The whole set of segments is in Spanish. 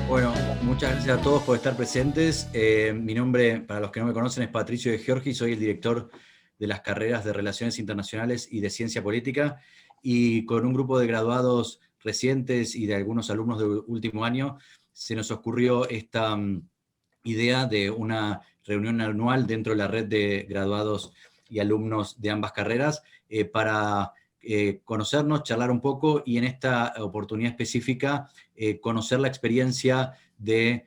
Bueno, muchas gracias a todos por estar presentes. Mi nombre, para los que no me conocen, es Patricio de Giorgi, soy el director de las carreras de Relaciones Internacionales y de Ciencia Política, y con un grupo de graduados recientes y de algunos alumnos de último año, se nos ocurrió esta idea de una reunión anual dentro de la red de graduados y alumnos de ambas carreras para conocernos, charlar un poco y en esta oportunidad específica conocer la experiencia de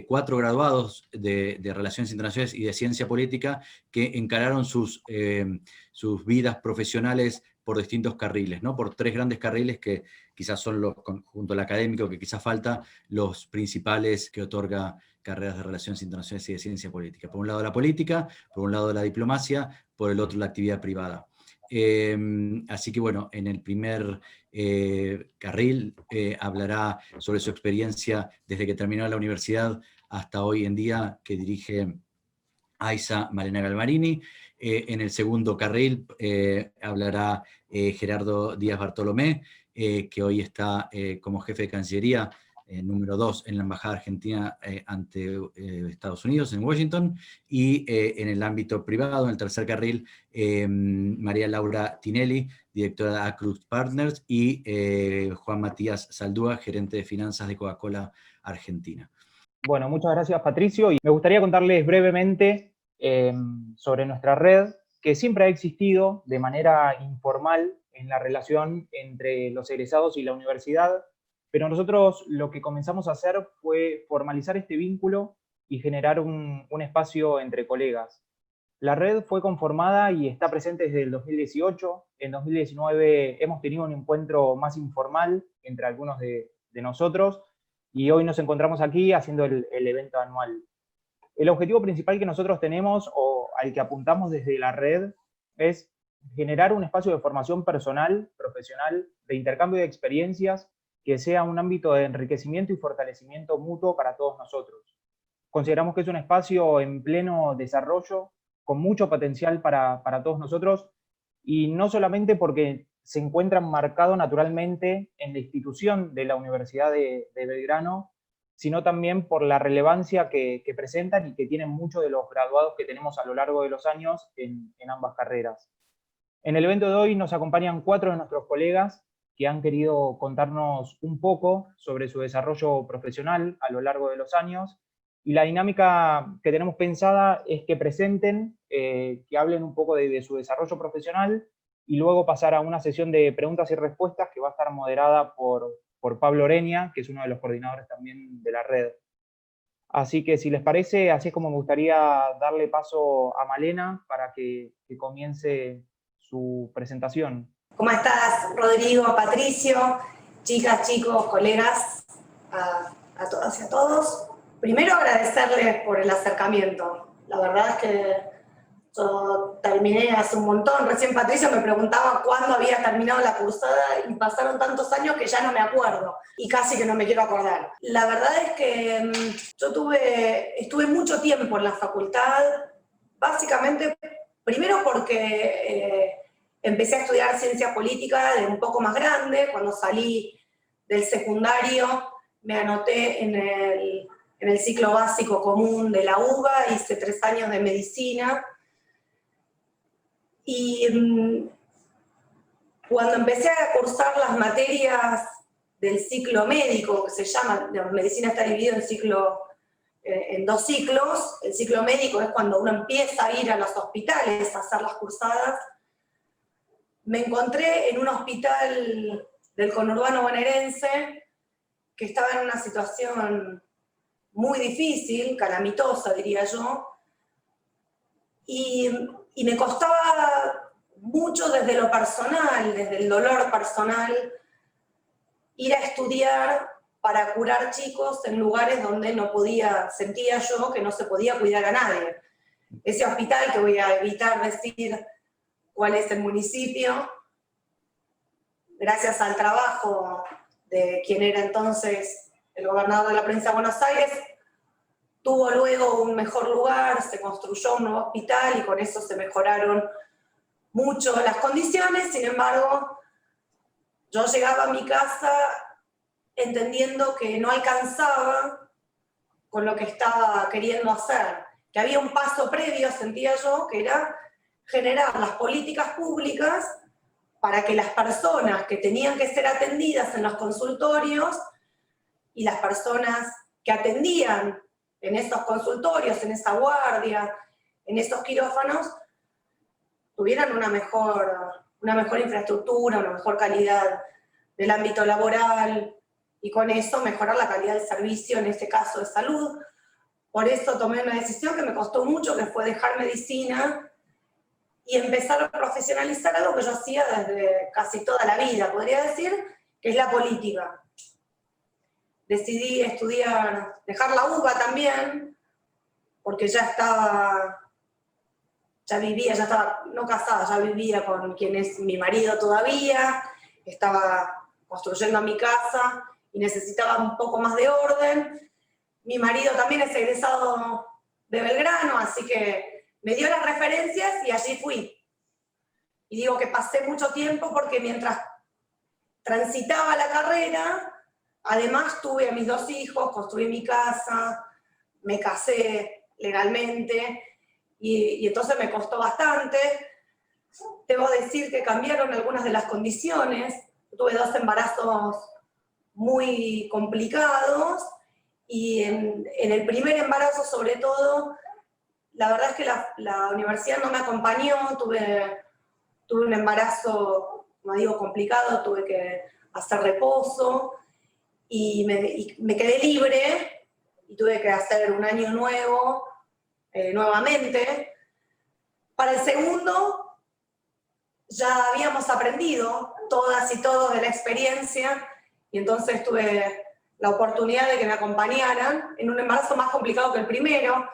4 graduados de Relaciones Internacionales y de Ciencia Política que encararon sus vidas profesionales por distintos carriles, ¿no? Por 3 grandes carriles que quizás son, junto al académico, que quizás falta, los principales que otorga carreras de Relaciones Internacionales y de Ciencia Política. Por un lado la política, por un lado la diplomacia, por el otro la actividad privada. Así que bueno, en el primer carril hablará sobre su experiencia desde que terminó la universidad hasta hoy en día, que dirige Aisa Malena Galmarini. En el segundo carril hablará Gerardo Díaz Bartolomé, que hoy está como jefe de Cancillería número 2 en la Embajada Argentina ante Estados Unidos, en Washington, y en el ámbito privado, en el tercer carril, María Laura Tinelli, directora de Acrux Partners, y Juan Matías Saldúa, gerente de finanzas de Coca-Cola Argentina. Bueno, muchas gracias, Patricio, y me gustaría contarles brevemente sobre nuestra red, que siempre ha existido de manera informal en la relación entre los egresados y la universidad, pero nosotros lo que comenzamos a hacer fue formalizar este vínculo y generar un espacio entre colegas. La red fue conformada y está presente desde el 2018. En 2019 hemos tenido un encuentro más informal entre algunos de nosotros, y hoy nos encontramos aquí haciendo el evento anual. El objetivo principal que nosotros tenemos, o al que apuntamos desde la red, es generar un espacio de formación personal, profesional, de intercambio de experiencias, que sea un ámbito de enriquecimiento y fortalecimiento mutuo para todos nosotros. Consideramos que es un espacio en pleno desarrollo, con mucho potencial para todos nosotros, y no solamente porque se encuentra marcado naturalmente en la institución de la Universidad de Belgrano, sino también por la relevancia que presentan y que tienen muchos de los graduados que tenemos a lo largo de los años en ambas carreras. En el evento de hoy nos acompañan 4 de nuestros colegas que han querido contarnos un poco sobre su desarrollo profesional a lo largo de los años, y la dinámica que tenemos pensada es que presenten, que hablen un poco de su desarrollo profesional, y luego pasar a una sesión de preguntas y respuestas que va a estar moderada por Pablo Oreña, que es uno de los coordinadores también de la red. Así que si les parece, así es como me gustaría darle paso a Malena para que comience su presentación. ¿Cómo estás, Rodrigo, Patricio, chicas, chicos, colegas, a todas y a todos? Primero agradecerles por el acercamiento. La verdad es que yo terminé hace un montón. Recién Patricio me preguntaba cuándo había terminado la cursada y pasaron tantos años que ya no me acuerdo y casi que no me quiero acordar. La verdad es que yo estuve mucho tiempo en la facultad, básicamente, primero porque empecé a estudiar ciencia política de un poco más grande. Cuando salí del secundario me anoté en el ciclo básico común de la UBA, hice 3 años de medicina. Y cuando empecé a cursar las materias del ciclo médico, que se llama, la medicina está dividida en 2 ciclos. El ciclo médico es cuando uno empieza a ir a los hospitales a hacer las cursadas. Me encontré en un hospital del conurbano bonaerense que estaba en una situación muy difícil, calamitosa, diría yo, y me costaba mucho desde lo personal, desde el dolor personal, ir a estudiar para curar chicos en lugares donde sentía yo que no se podía cuidar a nadie. Ese hospital, que voy a evitar decir cuál es el municipio, gracias al trabajo de quien era entonces el gobernador de la provincia de Buenos Aires, tuvo luego un mejor lugar, se construyó un nuevo hospital y con eso se mejoraron mucho las condiciones. Sin embargo, yo llegaba a mi casa entendiendo que no alcanzaba con lo que estaba queriendo hacer, que había un paso previo, sentía yo, que era generar las políticas públicas para que las personas que tenían que ser atendidas en los consultorios y las personas que atendían en esos consultorios, en esa guardia, en esos quirófanos, tuvieran una mejor infraestructura, una mejor calidad del ámbito laboral, y con eso mejorar la calidad del servicio, en este caso de salud. Por eso tomé una decisión que me costó mucho, que fue dejar medicina y empezar a profesionalizar algo que yo hacía desde casi toda la vida, podría decir, que es la política. Decidí estudiar, dejar la UBA también, porque ya estaba no casada, ya vivía con quien es mi marido todavía, estaba construyendo mi casa y necesitaba un poco más de orden. Mi marido también es egresado de Belgrano, así que me dio las referencias y allí fui. Y digo que pasé mucho tiempo porque mientras transitaba la carrera, además tuve a mis 2 hijos, construí mi casa, me casé legalmente, y entonces me costó bastante. Debo decir que cambiaron algunas de las condiciones. Tuve 2 embarazos muy complicados, y en el primer embarazo sobre todo, la verdad es que la universidad no me acompañó, tuve un embarazo, como digo, complicado, tuve que hacer reposo, y me quedé libre, y tuve que hacer un año nuevo, nuevamente. Para el segundo, ya habíamos aprendido todas y todos de la experiencia, y entonces tuve la oportunidad de que me acompañaran en un embarazo más complicado que el primero.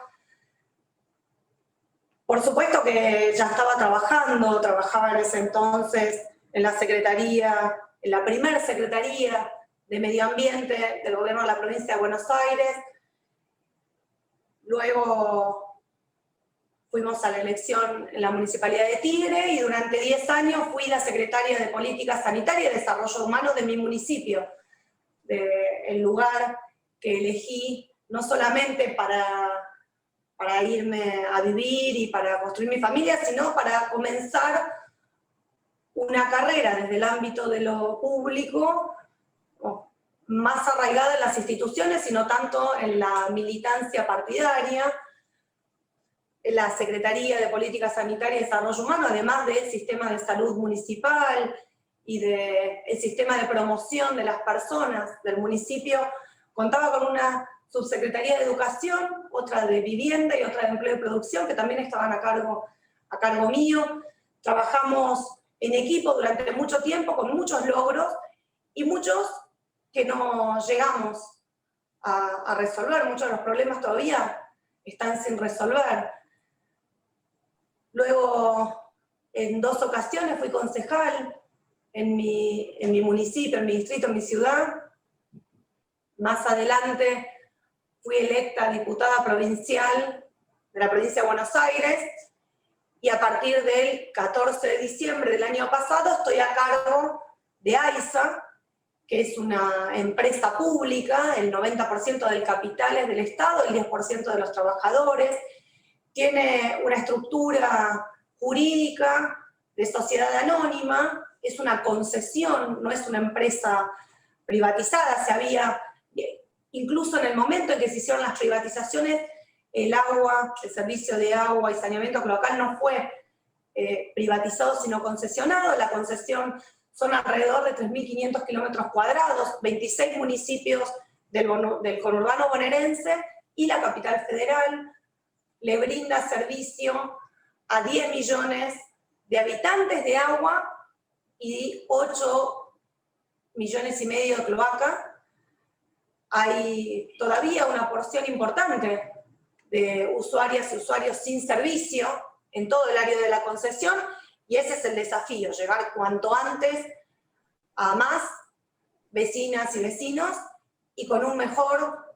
Por supuesto que ya estaba trabajaba en ese entonces en la secretaría, en la primera secretaría de Medio Ambiente del gobierno de la provincia de Buenos Aires. Luego fuimos a la elección en la Municipalidad de Tigre, y durante 10 años fui la secretaria de Política Sanitaria y Desarrollo Humano de mi municipio, el lugar que elegí no solamente para irme a vivir y para construir mi familia, sino para comenzar una carrera desde el ámbito de lo público, más arraigada en las instituciones, sino tanto en la militancia partidaria, en la Secretaría de Política Sanitaria y Desarrollo Humano, además del sistema de salud municipal y del sistema de promoción de las personas del municipio. Contaba con una subsecretaría de Educación, otra de Vivienda y otra de Empleo y Producción, que también estaban a cargo mío. Trabajamos en equipo durante mucho tiempo, con muchos logros, y muchos que no llegamos a resolver. Muchos de los problemas todavía están sin resolver. Luego, en 2 ocasiones fui concejal en mi municipio, en mi distrito, en mi ciudad. Más adelante fui electa diputada provincial de la provincia de Buenos Aires, y a partir del 14 de diciembre del año pasado estoy a cargo de AISA, que es una empresa pública. El 90% del capital es del Estado, el 10% de los trabajadores. Tiene una estructura jurídica de sociedad anónima, es una concesión, no es una empresa privatizada. Incluso en el momento en que se hicieron las privatizaciones, el servicio de agua y saneamiento cloacal no fue privatizado, sino concesionado. La concesión son alrededor de 3.500 kilómetros cuadrados, 26 municipios del conurbano bonaerense, y la capital federal le brinda servicio a 10 millones de habitantes de agua y 8,5 millones de cloaca. Hay todavía una porción importante de usuarias y usuarios sin servicio en todo el área de la concesión, y ese es el desafío, llegar cuanto antes a más vecinas y vecinos, y con un mejor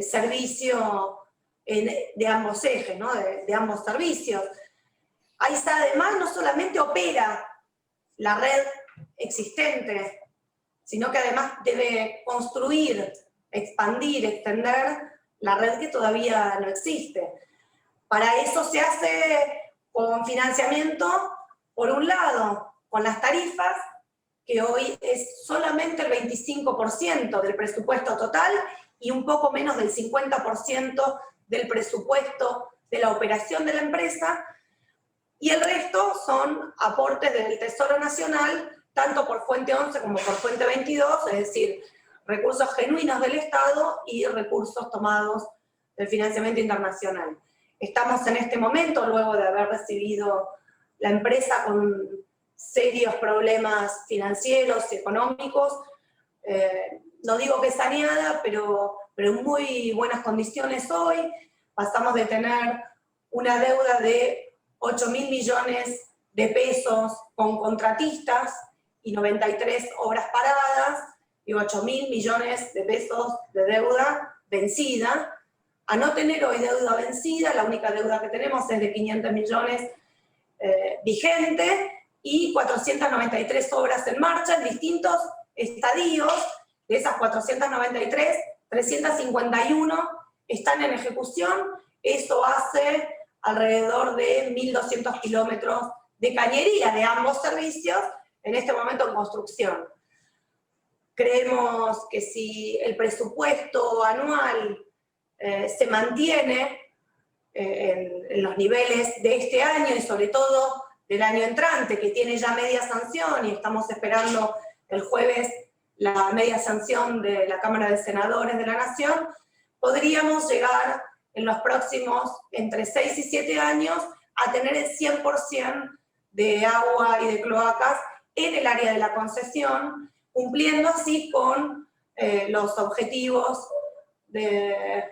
servicio de ambos ejes, ¿no? de ambos servicios. AISA además no solamente opera la red existente, sino que además debe construir, expandir, extender la red que todavía no existe. Para eso se hace con financiamiento, por un lado, con las tarifas, que hoy es solamente el 25% del presupuesto total y un poco menos del 50% del presupuesto de la operación de la empresa, y el resto son aportes del Tesoro Nacional, tanto por Fuente 11 como por Fuente 22, es decir, recursos genuinos del Estado y recursos tomados del financiamiento internacional. Estamos en este momento, luego de haber recibido la empresa con serios problemas financieros y económicos, no digo que saneada, pero en muy buenas condiciones hoy. Pasamos de tener una deuda de 8.000 millones de pesos con contratistas y 93 obras paradas, y 8.000 millones de pesos de deuda vencida, a no tener hoy deuda vencida. La única deuda que tenemos es de 500 millones vigente, y 493 obras en marcha en distintos estadios. De esas 493, 351 están en ejecución. Eso hace alrededor de 1.200 kilómetros de cañería de ambos servicios, en este momento en construcción. Creemos que si el presupuesto anual se mantiene en los niveles de este año y sobre todo del año entrante, que tiene ya media sanción, y estamos esperando el jueves la media sanción de la Cámara de Senadores de la Nación, podríamos llegar en los próximos entre 6 y 7 años a tener el 100% de agua y de cloacas en el área de la concesión, cumpliendo así con los objetivos del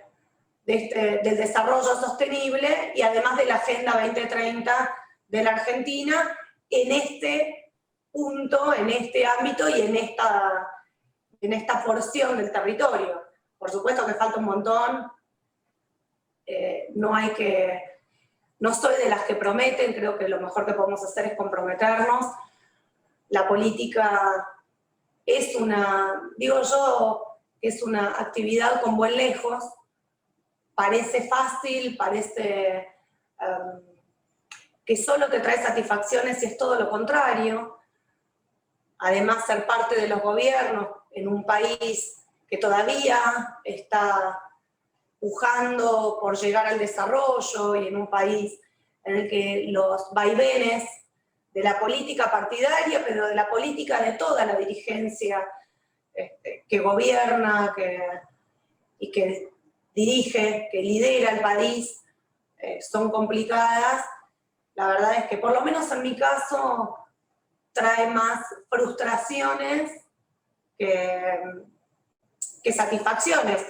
desarrollo sostenible y además de la Agenda 2030 de la Argentina en este punto, en este ámbito y en esta porción del territorio. Por supuesto que falta un montón, no soy de las que prometen, creo que lo mejor que podemos hacer es comprometernos. La política es digo yo, es una actividad con buen lejos. Parece fácil, parece que solo te trae satisfacciones y es todo lo contrario. Además, ser parte de los gobiernos en un país que todavía está pujando por llegar al desarrollo y en un país en el que los vaivenes de la política partidaria, pero de la política de toda la dirigencia que gobierna y que dirige, que lidera el país, son complicadas. La verdad es que, por lo menos en mi caso, trae más frustraciones que satisfacciones.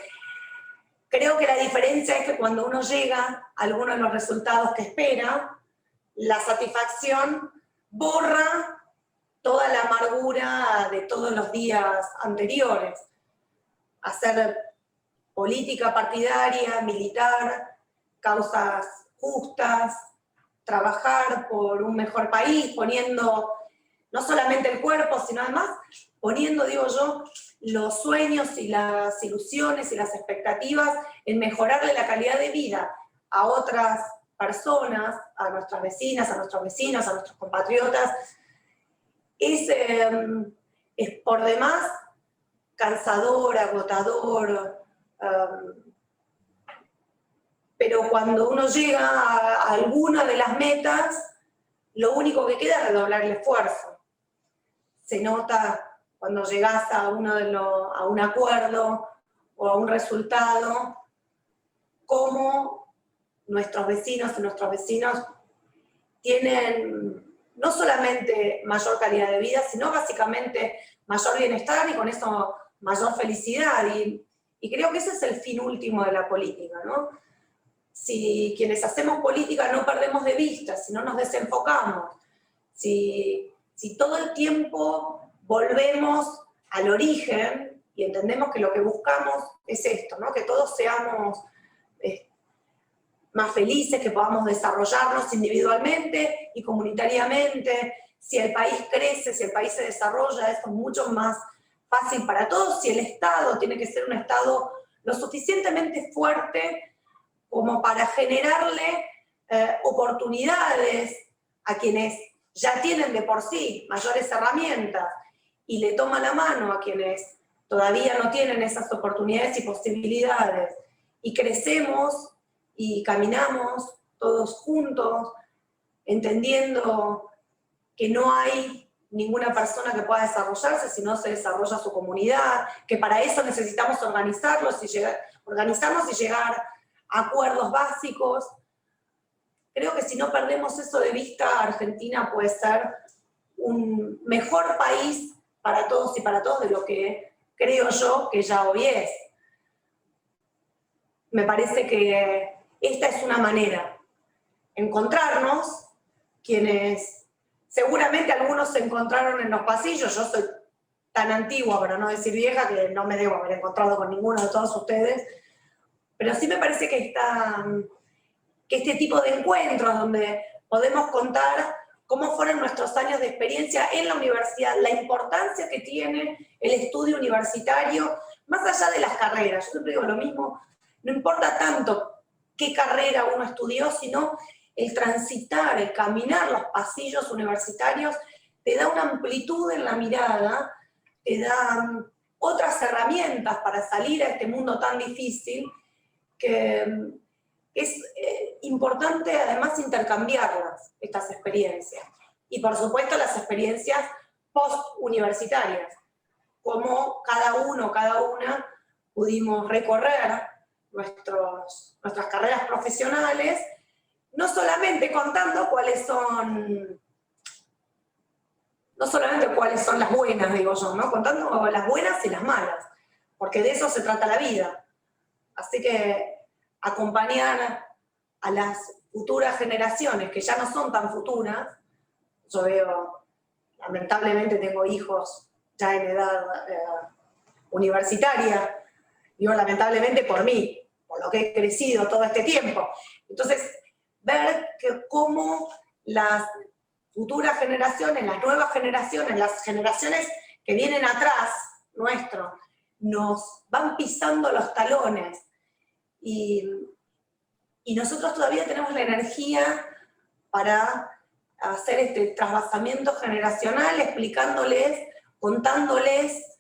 Creo que la diferencia es que cuando uno llega a alguno de los resultados que espera, la satisfacción borra toda la amargura de todos los días anteriores. Hacer política partidaria, militar, causas justas, trabajar por un mejor país, poniendo no solamente el cuerpo, sino además poniendo, digo yo, los sueños y las ilusiones y las expectativas en mejorarle la calidad de vida a otras personas, a nuestras vecinas, a nuestros vecinos, a nuestros compatriotas, es por demás cansador, agotador, pero cuando uno llega a alguna de las metas, lo único que queda es redoblar el esfuerzo. Se nota cuando llegás a un acuerdo o a un resultado, cómo nuestros vecinos y nuestros vecinos tienen no solamente mayor calidad de vida, sino básicamente mayor bienestar y con eso mayor felicidad. Y creo que ese es el fin último de la política, ¿no? Si quienes hacemos política no perdemos de vista, si no nos desenfocamos, si todo el tiempo volvemos al origen y entendemos que lo que buscamos es esto, ¿no? Que todos seamos más felices, que podamos desarrollarnos individualmente y comunitariamente. Si el país crece, si el país se desarrolla, eso es mucho más fácil para todos. Si el Estado tiene que ser un Estado lo suficientemente fuerte como para generarle oportunidades a quienes ya tienen de por sí mayores herramientas y le toma la mano a quienes todavía no tienen esas oportunidades y posibilidades, y crecemos y caminamos todos juntos, entendiendo que no hay ninguna persona que pueda desarrollarse si no se desarrolla su comunidad, que para eso necesitamos organizarnos y llegar a acuerdos básicos. Creo que si no perdemos eso de vista, Argentina puede ser un mejor país para todos y para todos de lo que creo yo que ya hoy es. Me parece que esta es una manera. Encontrarnos, quienes seguramente algunos se encontraron en los pasillos, yo soy tan antigua, para no decir vieja, que no me debo haber encontrado con ninguno de todos ustedes, pero sí me parece que este tipo de encuentros donde podemos contar cómo fueron nuestros años de experiencia en la universidad, la importancia que tiene el estudio universitario, más allá de las carreras. Yo siempre digo lo mismo, no importa tanto qué carrera uno estudió, sino el transitar, el caminar los pasillos universitarios, te da una amplitud en la mirada, te da otras herramientas para salir a este mundo tan difícil, que es importante además intercambiarlas, estas experiencias. Y por supuesto las experiencias post-universitarias, como cada uno, cada una pudimos recorrer nuestras carreras profesionales, no solamente contando no solamente cuáles son las buenas, digo yo, ¿no? Contando las buenas y las malas, porque de eso se trata la vida. Así que acompañar a las futuras generaciones, que ya no son tan futuras, yo veo, lamentablemente tengo hijos ya en edad universitaria, digo lamentablemente por mí, por lo que he crecido todo este tiempo. Entonces, ver cómo las futuras generaciones, las nuevas generaciones, las generaciones que vienen atrás nuestro, nos van pisando los talones y nosotros todavía tenemos la energía para hacer este trasvasamiento generacional, explicándoles, contándoles,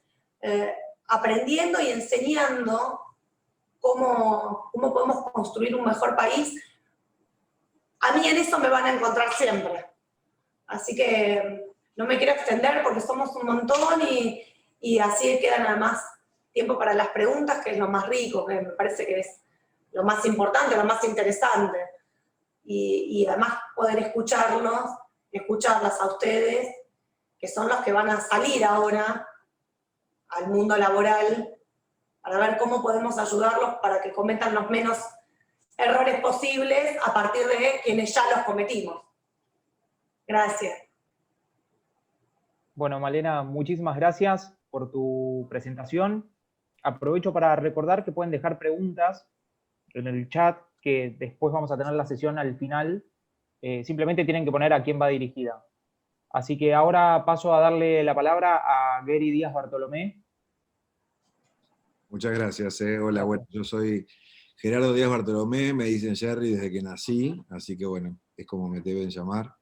aprendiendo y enseñando cómo podemos construir un mejor país. A mí en eso me van a encontrar siempre. Así que no me quiero extender porque somos un montón y así quedan además tiempo para las preguntas, que es lo más rico, que me parece que es lo más importante, lo más interesante. Y además poder escucharlas a ustedes, que son los que van a salir ahora al mundo laboral, para ver cómo podemos ayudarlos para que cometan los menos errores posibles a partir de quienes ya los cometimos. Gracias. Bueno, Malena, muchísimas gracias por tu presentación. Aprovecho para recordar que pueden dejar preguntas en el chat, que después vamos a tener la sesión al final. Simplemente tienen que poner a quién va dirigida. Así que ahora paso a darle la palabra a Gary Díaz Bartolomé. Muchas gracias. Hola, bueno, yo soy Gerardo Díaz Bartolomé, me dicen Jerry desde que nací, así que bueno, es como me deben llamar.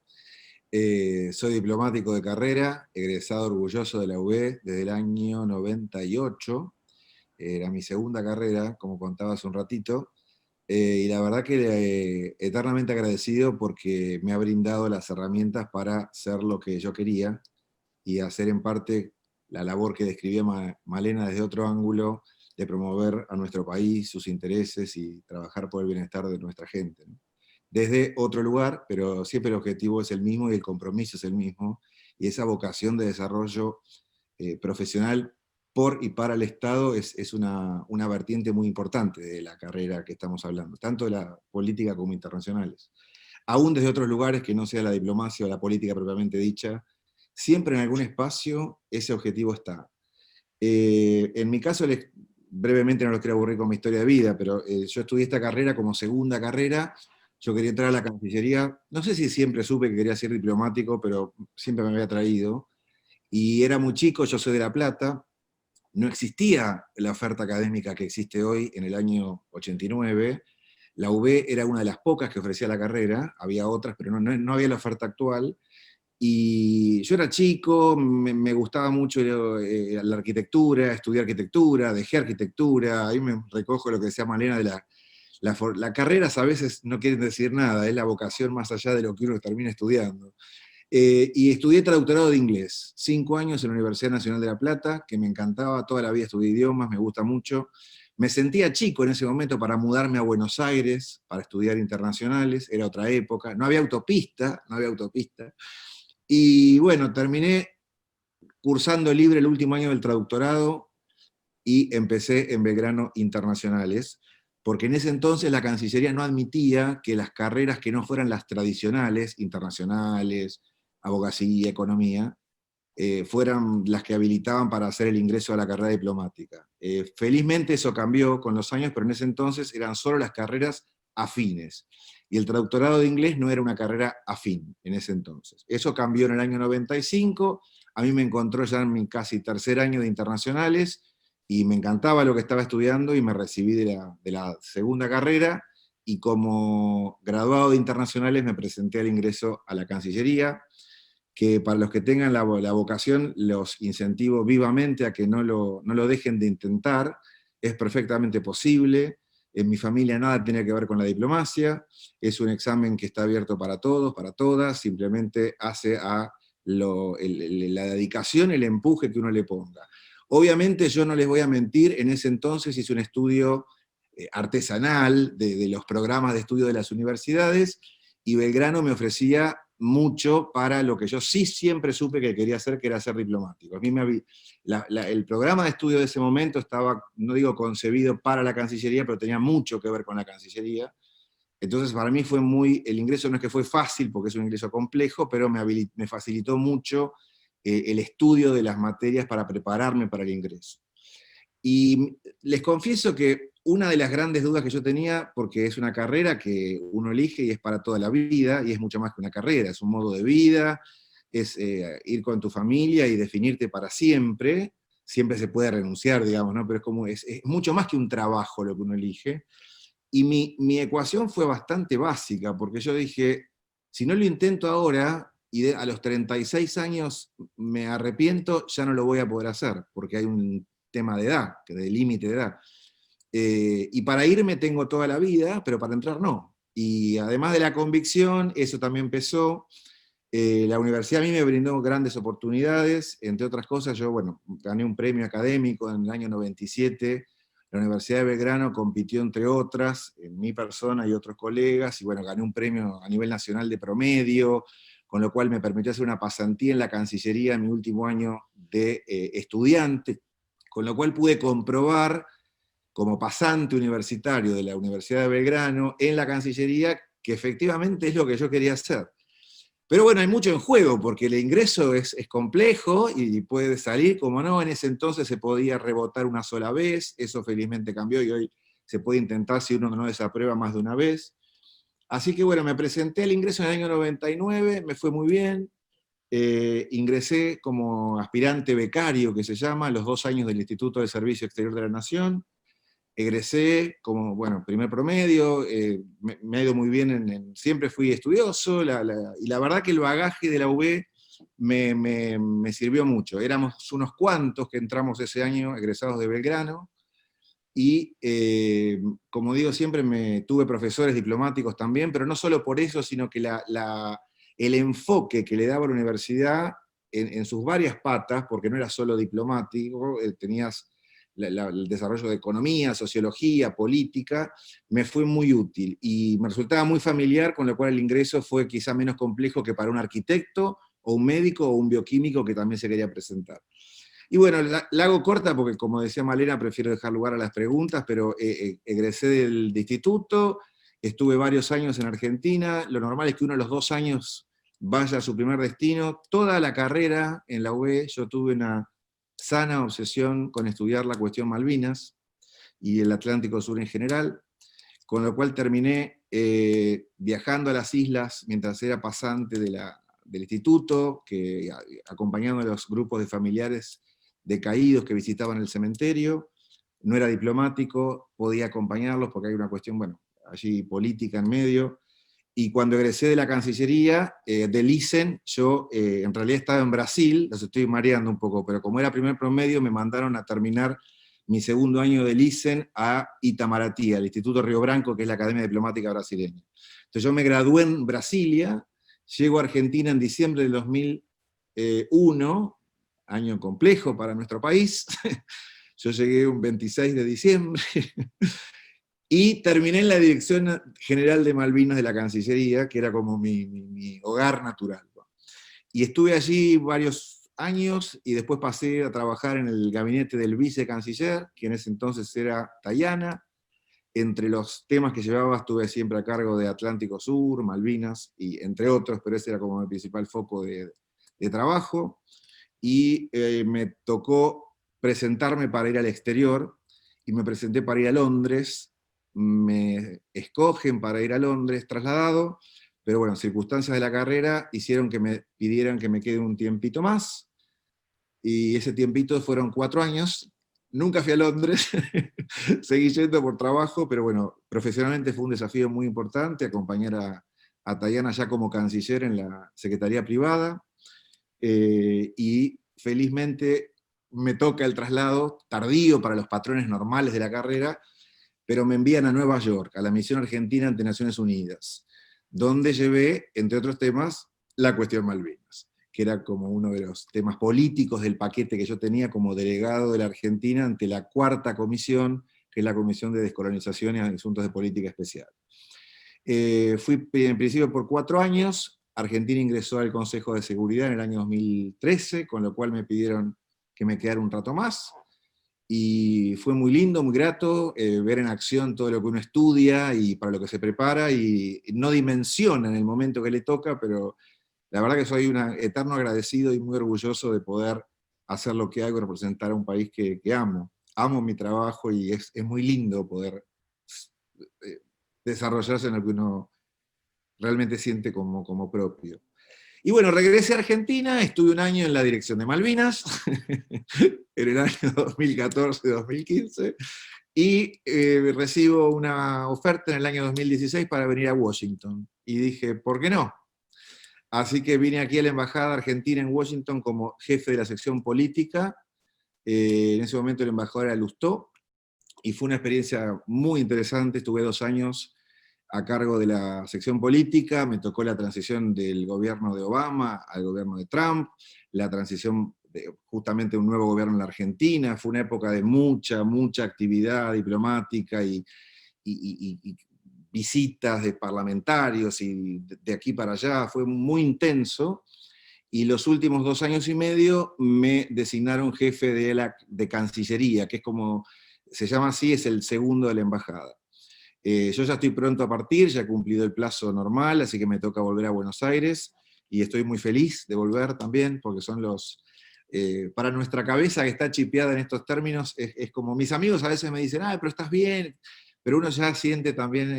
Soy diplomático de carrera, egresado orgulloso de la UB desde el año 98, era mi segunda carrera, como contaba hace un ratito, y la verdad que eternamente agradecido porque me ha brindado las herramientas para ser lo que yo quería y hacer en parte la labor que describía Malena desde otro ángulo, de promover a nuestro país, sus intereses y trabajar por el bienestar de nuestra gente, ¿no? Desde otro lugar, pero siempre el objetivo es el mismo y el compromiso es el mismo, y esa vocación de desarrollo profesional por y para el Estado es una vertiente muy importante de la carrera que estamos hablando, tanto de la política como internacionales. Aún desde otros lugares que no sea la diplomacia o la política propiamente dicha, siempre en algún espacio ese objetivo está. En mi caso, brevemente no los quiero aburrir con mi historia de vida, pero yo estudié esta carrera como segunda carrera. Yo quería entrar a la Cancillería, no sé si siempre supe que quería ser diplomático, pero siempre me había atraído. Y era muy chico, yo soy de La Plata, no existía la oferta académica que existe hoy en el año 89. La UB era una de las pocas que ofrecía la carrera, había otras, pero no había la oferta actual. Y yo era chico, me gustaba mucho la arquitectura, estudié arquitectura, dejé arquitectura, ahí me recojo lo que decía Malena de las carreras a veces no quieren decir nada, es la vocación más allá de lo que uno termina estudiando. Y estudié traductorado de inglés, 5 años en la Universidad Nacional de La Plata, que me encantaba, toda la vida estudié idiomas, me gusta mucho. Me sentía chico en ese momento para mudarme a Buenos Aires, para estudiar internacionales, era otra época, no había autopista. Y bueno, terminé cursando libre el último año del traductorado y empecé en Belgrano Internacionales, porque en ese entonces la Cancillería no admitía que las carreras que no fueran las tradicionales, internacionales, abogacía, economía, fueran las que habilitaban para hacer el ingreso a la carrera diplomática. Felizmente eso cambió con los años, pero en ese entonces eran solo las carreras afines. Y el traductorado de inglés no era una carrera afín en ese entonces. Eso cambió en el año 95, a mí me encontró ya en mi casi tercer año de internacionales, y me encantaba lo que estaba estudiando, y me recibí de la segunda carrera, y como graduado de internacionales me presenté al ingreso a la Cancillería, que para los que tengan la vocación los incentivo vivamente a que no lo dejen de intentar, es perfectamente posible. En mi familia nada tiene que ver con la diplomacia, es un examen que está abierto para todos, para todas, simplemente hace a la dedicación, el empuje que uno le ponga. Obviamente yo no les voy a mentir, en ese entonces hice un estudio artesanal de los programas de estudio de las universidades, y Belgrano me ofrecía mucho para lo que yo sí siempre supe que quería hacer, que era ser diplomático. A mí el programa de estudio de ese momento estaba, no digo concebido para la Cancillería, pero tenía mucho que ver con la Cancillería. Entonces para mí fue el ingreso no es que fue fácil, porque es un ingreso complejo, pero me facilitó mucho el estudio de las materias para prepararme para el ingreso. Y les confieso que una de las grandes dudas que yo tenía, porque es una carrera que uno elige y es para toda la vida, y es mucho más que una carrera, es un modo de vida, es ir con tu familia y definirte para siempre. Siempre se puede renunciar, digamos, ¿no? Pero es mucho más que un trabajo lo que uno elige. Y mi ecuación fue bastante básica, porque yo dije, si no lo intento ahora, y a los 36 años me arrepiento, ya no lo voy a poder hacer, porque hay un tema de edad, de límite de edad. Y para irme tengo toda la vida, pero para entrar no. Y además de la convicción, eso también pesó. La universidad a mí me brindó grandes oportunidades, entre otras cosas, yo, bueno, gané un premio académico en el año 97, la Universidad de Belgrano compitió entre otras, en mi persona y otros colegas, y bueno, gané un premio a nivel nacional de promedio, con lo cual me permitió hacer una pasantía en la Cancillería en mi último año de estudiante, con lo cual pude comprobar, como pasante universitario de la Universidad de Belgrano, en la Cancillería, que efectivamente es lo que yo quería hacer. Pero bueno, hay mucho en juego, porque el ingreso es complejo y puede salir, como no, en ese entonces se podía rebotar una sola vez, eso felizmente cambió y hoy se puede intentar si uno no desaprueba más de una vez. Así que bueno, me presenté al ingreso en el año 99, me fue muy bien, ingresé como aspirante becario, que se llama, a los 2 años del Instituto de Servicio Exterior de la Nación. Egresé como, bueno, primer promedio, me ha ido muy bien, siempre fui estudioso, y la verdad que el bagaje de la UB me sirvió mucho. Éramos unos cuantos que entramos ese año egresados de Belgrano, y como digo siempre, tuve profesores diplomáticos también, pero no solo por eso, sino que el enfoque que le daba la universidad en sus varias patas, porque no era solo diplomático, tenías el desarrollo de economía, sociología, política, me fue muy útil y me resultaba muy familiar, con lo cual el ingreso fue quizá menos complejo que para un arquitecto, o un médico, o un bioquímico que también se quería presentar. Y bueno, la hago corta porque, como decía Malena, prefiero dejar lugar a las preguntas, pero egresé del instituto, estuve varios años en Argentina, lo normal es que uno a los 2 años vaya a su primer destino. Toda la carrera en la UE yo tuve una sana obsesión con estudiar la cuestión Malvinas y el Atlántico Sur en general, con lo cual terminé viajando a las islas mientras era pasante del instituto, acompañando a los grupos de familiares de caídos que visitaban el cementerio. No era diplomático, podía acompañarlos porque hay una cuestión, bueno, allí política en medio. Y cuando egresé de la Cancillería, del ISEN, yo en realidad estaba en Brasil, los estoy mareando un poco, pero como era primer promedio, me mandaron a terminar mi segundo año del ISEN a Itamaraty, al Instituto Río Branco, que es la Academia Diplomática Brasileña. Entonces yo me gradué en Brasilia, llego a Argentina en diciembre del 2001, año complejo para nuestro país. Yo llegué un 26 de diciembre, y terminé en la Dirección General de Malvinas de la Cancillería, que era como mi hogar natural. Y estuve allí varios años, y después pasé a trabajar en el gabinete del vicecanciller, que en ese entonces era Tayana. Entre los temas que llevaba estuve siempre a cargo de Atlántico Sur, Malvinas, y entre otros, pero ese era como mi principal foco de trabajo. Y me tocó presentarme para ir al exterior, y me presenté para ir a Londres. Me escogen para ir a Londres trasladado, pero bueno, circunstancias de la carrera hicieron que me pidieran que me quede un tiempito más, y ese tiempito fueron 4 años. Nunca fui a Londres, seguí yendo por trabajo, pero bueno, profesionalmente fue un desafío muy importante acompañar a Tayana ya como canciller en la Secretaría Privada, y felizmente me toca el traslado tardío para los patrones normales de la carrera, pero me envían a Nueva York, a la misión argentina ante Naciones Unidas, donde llevé, entre otros temas, la cuestión Malvinas, que era como uno de los temas políticos del paquete que yo tenía como delegado de la Argentina ante la 4ª comisión, que es la Comisión de Descolonización y Asuntos de Política Especial. Fui en principio por 4 años, Argentina ingresó al Consejo de Seguridad en el año 2013, con lo cual me pidieron que me quedara un rato más, y fue muy lindo, muy grato ver en acción todo lo que uno estudia y para lo que se prepara, y no dimensiona en el momento que le toca, pero la verdad que soy un eterno agradecido y muy orgulloso de poder hacer lo que hago y representar a un país que amo. Amo mi trabajo, y es muy lindo poder desarrollarse en lo que uno realmente siente como propio. Y bueno, regresé a Argentina, estuve un año en la dirección de Malvinas, en el año 2014-2015, y recibo una oferta en el año 2016 para venir a Washington. Y dije, ¿por qué no? Así que vine aquí a la Embajada Argentina en Washington como jefe de la sección política. En ese momento el embajador era Lustó, y fue una experiencia muy interesante. Estuve 2 años a cargo de la sección política, me tocó la transición del gobierno de Obama al gobierno de Trump, la transición de justamente un nuevo gobierno en la Argentina. Fue una época de mucha actividad diplomática y visitas de parlamentarios, y de aquí para allá, fue muy intenso. Y los últimos 2 años y medio me designaron jefe de Cancillería, que es como, se llama así, es el segundo de la embajada. Yo ya estoy pronto a partir, ya he cumplido el plazo normal, así que me toca volver a Buenos Aires, y estoy muy feliz de volver también, porque son para nuestra cabeza que está chipeada en estos términos, es como, mis amigos a veces me dicen, pero estás bien, pero uno ya siente también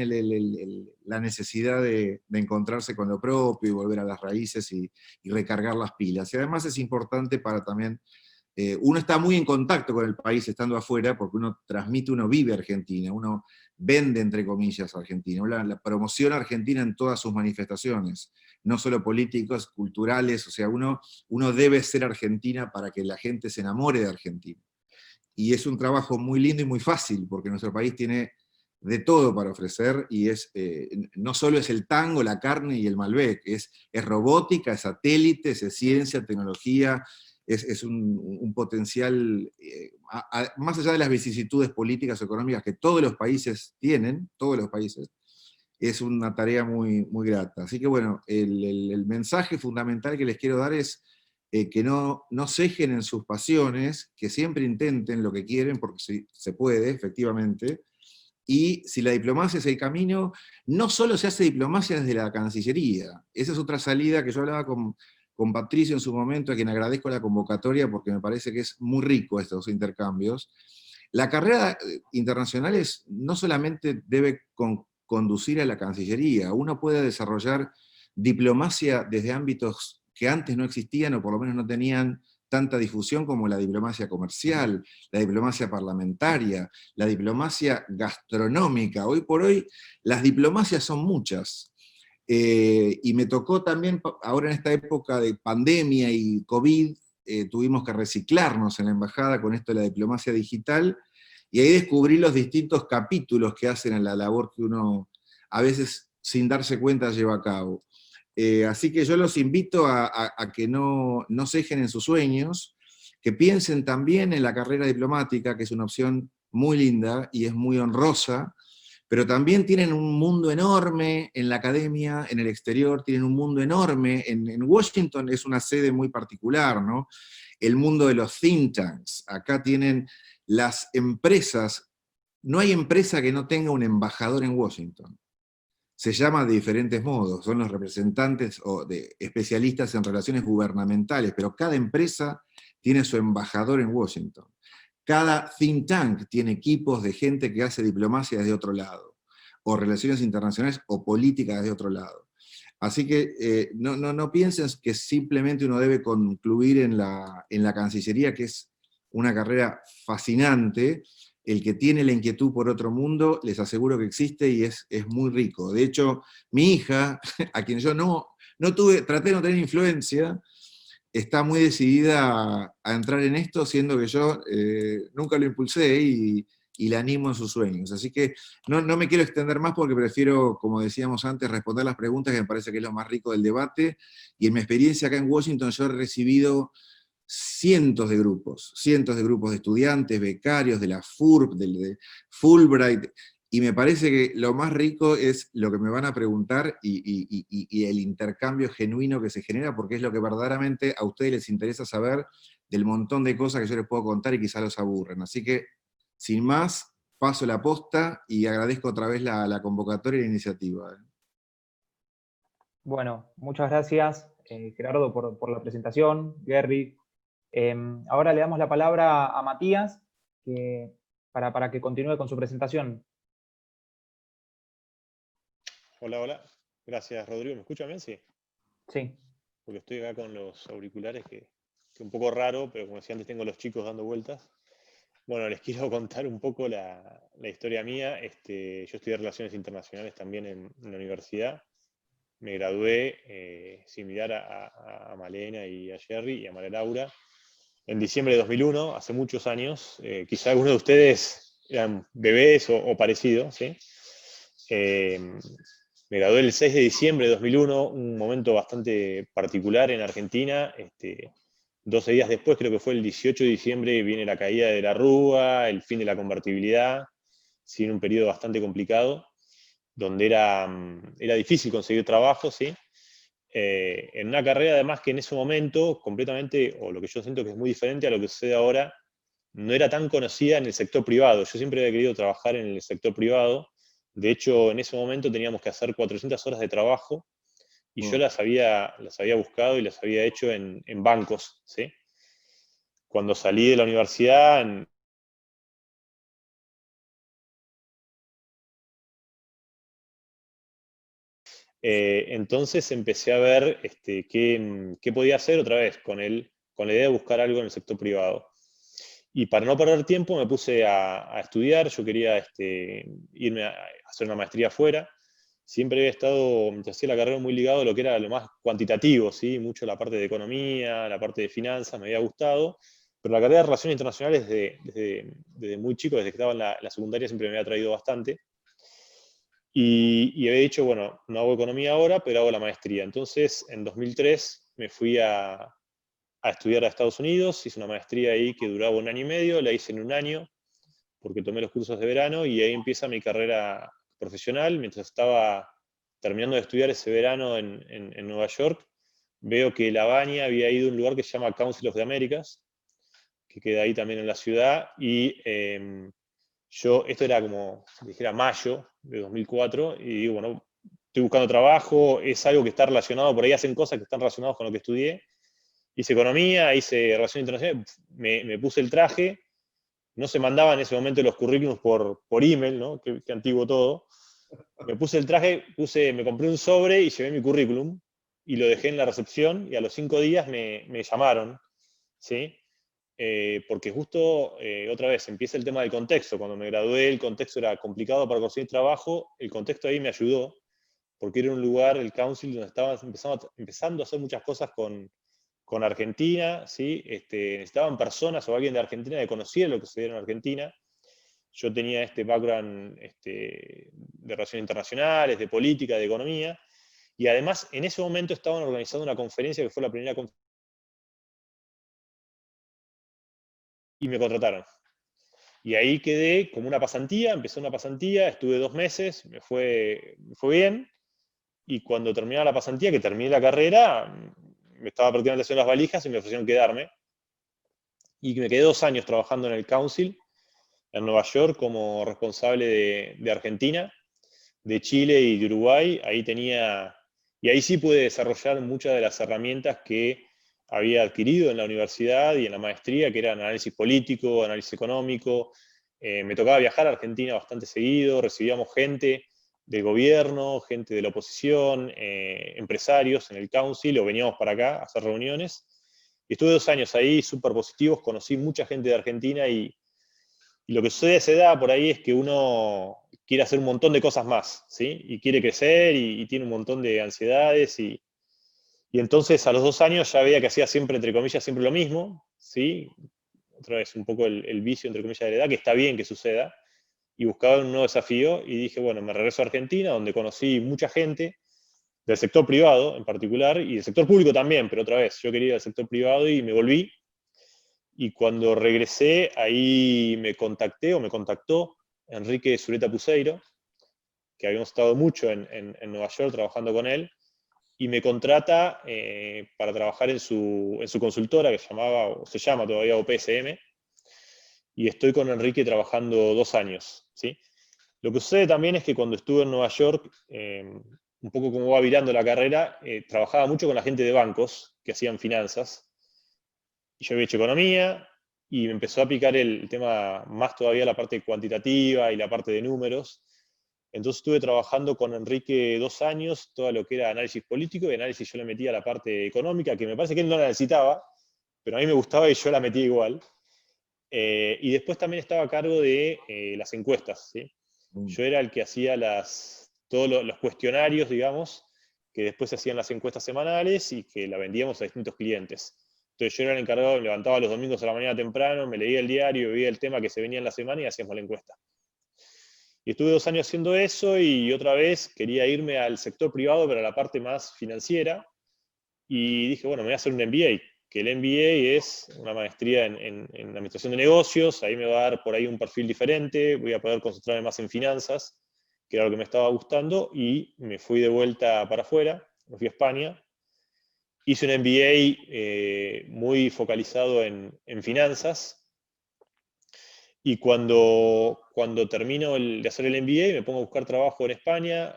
la necesidad de encontrarse con lo propio, y volver a las raíces, y recargar las pilas. Y además es importante para también, uno está muy en contacto con el país estando afuera, porque uno transmite, uno vive Argentina, uno vende, entre comillas, Argentina, la promoción argentina en todas sus manifestaciones, no solo políticos, culturales. O sea, uno debe ser Argentina para que la gente se enamore de Argentina. Y es un trabajo muy lindo y muy fácil, porque nuestro país tiene de todo para ofrecer, y no solo es el tango, la carne y el Malbec, es robótica, es satélites, es ciencia, tecnología, es un potencial, más allá de las vicisitudes políticas o económicas que todos los países tienen, todos los países, es una tarea muy grata. Así que bueno, el mensaje fundamental que les quiero dar es que no cejen en sus pasiones, que siempre intenten lo que quieren, porque se puede, efectivamente. Y si la diplomacia es el camino, no solo se hace diplomacia desde la Cancillería. Esa es otra salida que yo hablaba con Patricio en su momento, a quien agradezco la convocatoria, porque me parece que es muy rico estos intercambios. La carrera internacional no solamente debe conducir a la Cancillería, uno puede desarrollar diplomacia desde ámbitos que antes no existían, o por lo menos no tenían tanta difusión como la diplomacia comercial, la diplomacia parlamentaria, la diplomacia gastronómica. Hoy por hoy las diplomacias son muchas. Y me tocó también, ahora en esta época de pandemia y COVID, tuvimos que reciclarnos en la embajada con esto de la diplomacia digital, y ahí descubrí los distintos capítulos que hacen a la labor que uno a veces sin darse cuenta lleva a cabo. Así que yo los invito a que no cejen en sus sueños, que piensen también en la carrera diplomática, que es una opción muy linda y es muy honrosa, pero también tienen un mundo enorme en la academia, en el exterior, tienen un mundo enorme, en Washington es una sede muy particular, ¿no? El mundo de los think tanks, acá tienen las empresas, no hay empresa que no tenga un embajador en Washington. Se llama de diferentes modos, son los representantes o de especialistas en relaciones gubernamentales, pero cada empresa tiene su embajador en Washington. Cada think tank tiene equipos de gente que hace diplomacia desde otro lado, o relaciones internacionales o política desde otro lado. Así que no piensen que simplemente uno debe concluir en la Cancillería, que es una carrera fascinante. El que tiene la inquietud por otro mundo, les aseguro que existe y es muy rico. De hecho, mi hija, a quien yo traté de no tener influencia, está muy decidida a entrar en esto, siendo que yo nunca lo impulsé y la animo en sus sueños. Así que no me quiero extender más porque prefiero, como decíamos antes, responder las preguntas, que me parece que es lo más rico del debate. Y en mi experiencia acá en Washington yo he recibido cientos de grupos de estudiantes, becarios, de la FURB, de Fulbright, y me parece que lo más rico es lo que me van a preguntar y el intercambio genuino que se genera, porque es lo que verdaderamente a ustedes les interesa saber del montón de cosas que yo les puedo contar y quizás los aburren. Así que, sin más, paso la posta y agradezco otra vez la convocatoria y la iniciativa. Bueno, muchas gracias, Gerardo, por la presentación, Gary. Ahora le damos la palabra a Matías para que continúe con su presentación. Hola, hola. Gracias, Rodrigo. ¿Me escuchan bien? Sí. Sí. Porque estoy acá con los auriculares, que un poco raro, pero como decía antes, tengo los chicos dando vueltas. Bueno, les quiero contar un poco la historia mía. Yo estudié Relaciones Internacionales también en la universidad. Me gradué, similar a Malena y a Jerry y a María Laura, en diciembre de 2001, hace muchos años. Quizá algunos de ustedes eran bebés o parecidos, ¿sí? Me gradué el 6 de diciembre de 2001, un momento bastante particular en Argentina. 12 días después, creo que fue el 18 de diciembre, viene la caída de la Rúa, el fin de la convertibilidad, sí, en un periodo bastante complicado, donde era difícil conseguir trabajo, ¿sí? En una carrera además que en ese momento completamente, o lo que yo siento que es muy diferente a lo que sucede ahora, no era tan conocida en el sector privado. Yo siempre había querido trabajar en el sector privado. De hecho, en ese momento teníamos que hacer 400 horas de trabajo y yo las había buscado y las había hecho en bancos, ¿sí? Cuando salí de la universidad, entonces empecé a ver qué podía hacer otra vez con la idea de buscar algo en el sector privado. Y para no perder tiempo me puse a estudiar. Yo quería irme a hacer una maestría afuera. Siempre había estado, mientras hacía la carrera, muy ligado a lo que era lo más cuantitativo, ¿sí? Mucho la parte de economía, la parte de finanzas, me había gustado. Pero la carrera de Relaciones Internacionales, desde muy chico, desde que estaba en la secundaria, siempre me había atraído bastante. Y había dicho, bueno, no hago economía ahora, pero hago la maestría. Entonces, en 2003 me fui a estudiar a Estados Unidos, hice una maestría ahí que duraba 1 año y medio, la hice en 1 año, porque tomé los cursos de verano, y ahí empieza mi carrera profesional. Mientras estaba terminando de estudiar ese verano en Nueva York, veo que Lavagna había ido a un lugar que se llama Council of the Americas, que queda ahí también en la ciudad, y esto era como, si dijera, mayo de 2004, y digo, bueno, estoy buscando trabajo, es algo que está relacionado, por ahí hacen cosas que están relacionadas con lo que estudié. Hice economía, hice relaciones internacionales, me puse el traje. No se mandaban en ese momento los currículums por email, ¿no? Qué antiguo todo. Me puse el traje, me compré un sobre y llevé mi currículum y lo dejé en la recepción, y a los 5 días me llamaron. ¿sí? Porque justo, otra vez, empieza el tema del contexto. Cuando me gradué, el contexto era complicado para conseguir trabajo. El contexto ahí me ayudó, porque era un lugar, el council, donde estaban empezando a hacer muchas cosas con Argentina, ¿sí? Necesitaban personas o alguien de Argentina que conociera lo que sucedía en Argentina. Yo tenía este background de relaciones internacionales, de política, de economía, y además en ese momento estaban organizando una conferencia que fue la primera conferencia, y me contrataron. Y ahí quedé como una pasantía, empecé una pasantía, estuve 2 meses, me fue bien, y cuando terminé la pasantía, que terminé la carrera, me estaba prácticamente haciendo las valijas y me ofrecieron quedarme. Y me quedé 2 años trabajando en el Council, en Nueva York, como responsable de Argentina, de Chile y de Uruguay. Y ahí sí pude desarrollar muchas de las herramientas que había adquirido en la universidad y en la maestría, que eran análisis político, análisis económico. Me tocaba viajar a Argentina bastante seguido, recibíamos gente del gobierno, gente de la oposición, empresarios en el council, o veníamos para acá a hacer reuniones. Y estuve 2 años ahí, súper positivos, conocí mucha gente de Argentina y lo que sucede a esa edad por ahí es que uno quiere hacer un montón de cosas más, ¿sí? Y quiere crecer y tiene un montón de ansiedades y entonces a los 2 años ya veía que hacía siempre, entre comillas, siempre lo mismo, ¿sí? Otra vez un poco el vicio, entre comillas, de la edad, que está bien que suceda, y buscaba un nuevo desafío y dije, bueno, me regreso a Argentina, donde conocí mucha gente del sector privado en particular, y del sector público también, pero otra vez, yo quería ir al sector privado y me volví. Y cuando regresé, ahí me contactó Enrique Zuleta Puseiro, que habíamos estado mucho en Nueva York trabajando con él, y me contrata para trabajar en su consultora, que se llama todavía OPSM, y estoy con Enrique trabajando 2 años, ¿sí? Lo que sucede también es que cuando estuve en Nueva York, un poco como va virando la carrera, trabajaba mucho con la gente de bancos que hacían finanzas. Y yo había hecho economía y me empezó a picar el tema más todavía la parte cuantitativa y la parte de números. Entonces estuve trabajando con Enrique 2 años, todo lo que era análisis político, y análisis yo le metía la parte económica, que me parece que él no la necesitaba, pero a mí me gustaba y yo la metía igual. Y después también estaba a cargo de las encuestas, ¿sí? Yo era el que hacía todos los cuestionarios, digamos, que después se hacían las encuestas semanales y que la vendíamos a distintos clientes. Entonces yo era el encargado, me levantaba los domingos a la mañana temprano, me leía el diario, veía el tema que se venía en la semana y hacíamos la encuesta. Y estuve 2 años haciendo eso y otra vez quería irme al sector privado, pero a la parte más financiera. Y dije, bueno, me voy a hacer un MBA, que el MBA es una maestría en administración de negocios, ahí me va a dar por ahí un perfil diferente, voy a poder concentrarme más en finanzas, que era lo que me estaba gustando, y me fui de vuelta para afuera, me fui a España. Hice un MBA muy focalizado en finanzas, y cuando termino de hacer el MBA me pongo a buscar trabajo en España,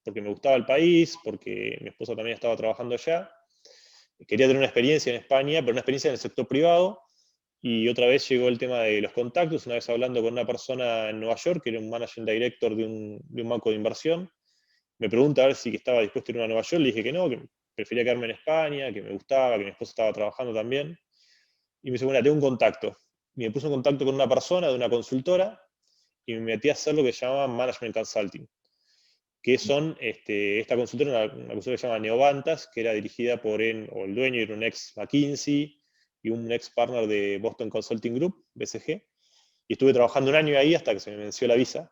porque me gustaba el país, porque mi esposa también estaba trabajando allá. Quería tener una experiencia en España, pero una experiencia en el sector privado, y otra vez llegó el tema de los contactos, una vez hablando con una persona en Nueva York, que era un managing director de un banco de inversión. Me pregunta a ver si estaba dispuesto a ir a Nueva York, le dije que no, que prefería quedarme en España, que me gustaba, que mi esposa estaba trabajando también. Y me dice, bueno, tengo un contacto. Y me puso en contacto con una persona de una consultora y me metí a hacer lo que se llama Management Consulting, que son, esta consultora, una consultora que se llama Neovantas, que era dirigida por o el dueño era un ex McKinsey y un ex partner de Boston Consulting Group, BCG, y estuve trabajando 1 año ahí hasta que se me venció la visa,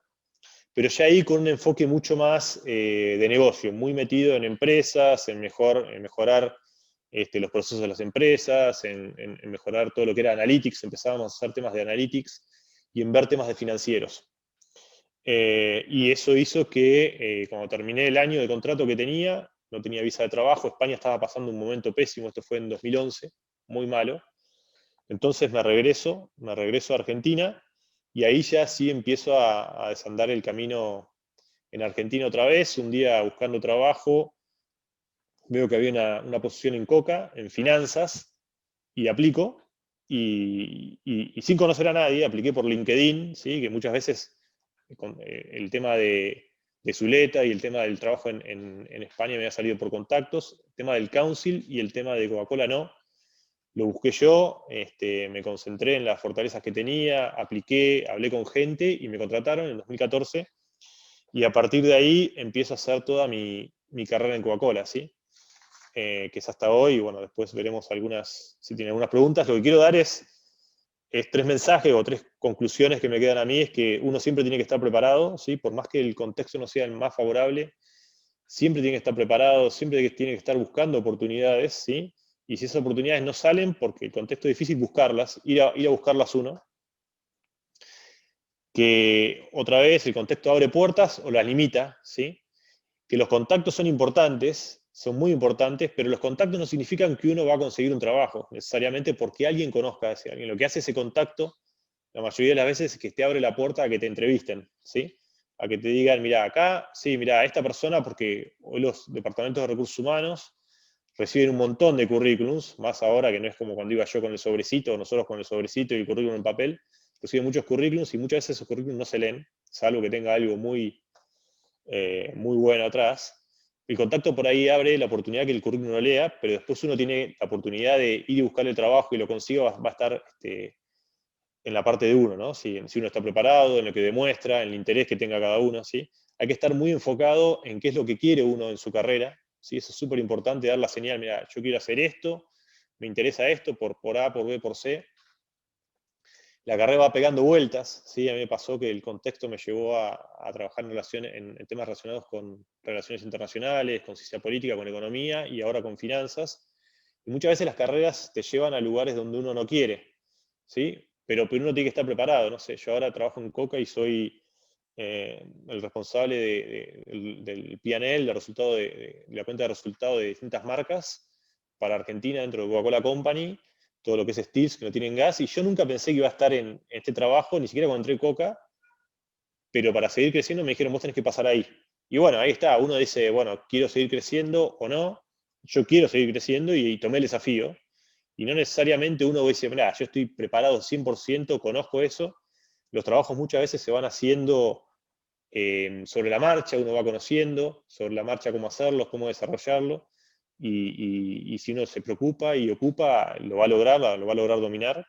pero ya ahí con un enfoque mucho más de negocio, muy metido en empresas, en mejorar los procesos de las empresas, en mejorar todo lo que era analytics, empezábamos a hacer temas de analytics y en ver temas de financieros. Y eso hizo que cuando terminé el año de contrato que tenía, no tenía visa de trabajo, España estaba pasando un momento pésimo, esto fue en 2011, muy malo. Entonces me regreso a Argentina y ahí ya sí empiezo a desandar el camino en Argentina otra vez. Un día buscando trabajo, veo que había una posición en Coca, en finanzas, y aplico. Y sin conocer a nadie, apliqué por LinkedIn, ¿sí? Que muchas veces el tema de Zuleta y el tema del trabajo en España me había salido por contactos, el tema del council y el tema de Coca-Cola no. lo busqué yo, me concentré en las fortalezas que tenía, apliqué, hablé con gente y me contrataron en 2014, y a partir de ahí empiezo a hacer toda mi carrera en Coca-Cola, ¿sí? Que es hasta hoy, y bueno, después veremos si tienen algunas preguntas. Lo que quiero dar es 3 mensajes o 3 conclusiones que me quedan a mí, es que uno siempre tiene que estar preparado, ¿sí? Por más que el contexto no sea el más favorable, siempre tiene que estar preparado, siempre tiene que estar buscando oportunidades, ¿sí? Y si esas oportunidades no salen, porque el contexto es difícil, buscarlas, ir a buscarlas uno. Que otra vez el contexto abre puertas o las limita, ¿sí? Que los contactos son importantes, son muy importantes, pero los contactos no significan que uno va a conseguir un trabajo, necesariamente porque alguien conozca a ese alguien. Lo que hace ese contacto, la mayoría de las veces, es que te abre la puerta a que te entrevisten, ¿sí? A que te digan, mira, acá, sí, mira, esta persona, porque hoy los departamentos de recursos humanos reciben un montón de currículums, más ahora que no es como cuando iba yo con el sobrecito, nosotros con el sobrecito y el currículum en papel, reciben muchos currículums y muchas veces esos currículums no se leen, salvo que tenga algo muy bueno atrás. El contacto por ahí abre la oportunidad que el currículum no lea, pero después uno tiene la oportunidad de ir y buscar el trabajo y lo consiga, va a estar en la parte de uno, ¿no? Si uno está preparado, en lo que demuestra, en el interés que tenga cada uno, ¿sí? Hay que estar muy enfocado en qué es lo que quiere uno en su carrera, ¿sí? Eso es súper importante, dar la señal, mira, yo quiero hacer esto, me interesa esto, por A, por B, por C. La carrera va pegando vueltas, ¿sí? A mí me pasó que el contexto me llevó a trabajar en temas relacionados con relaciones internacionales, con ciencia política, con economía y ahora con finanzas. Y muchas veces las carreras te llevan a lugares donde uno no quiere, ¿sí? Pero uno tiene que estar preparado, no sé, yo ahora trabajo en Coca y soy el responsable del P&L, de la cuenta de resultados de distintas marcas para Argentina dentro de Coca-Cola Company, todo lo que es Stills, que no tienen gas, y yo nunca pensé que iba a estar en este trabajo, ni siquiera cuando entré en Coca, pero para seguir creciendo me dijeron, vos tenés que pasar ahí. Y bueno, ahí está, uno dice, bueno, quiero seguir creciendo o no, yo quiero seguir creciendo y tomé el desafío, y no necesariamente uno dice, mira, yo estoy preparado 100%, conozco eso. Los trabajos muchas veces se van haciendo sobre la marcha, uno va conociendo sobre la marcha cómo hacerlos, cómo desarrollarlo, y si uno se preocupa y ocupa, lo va a lograr dominar.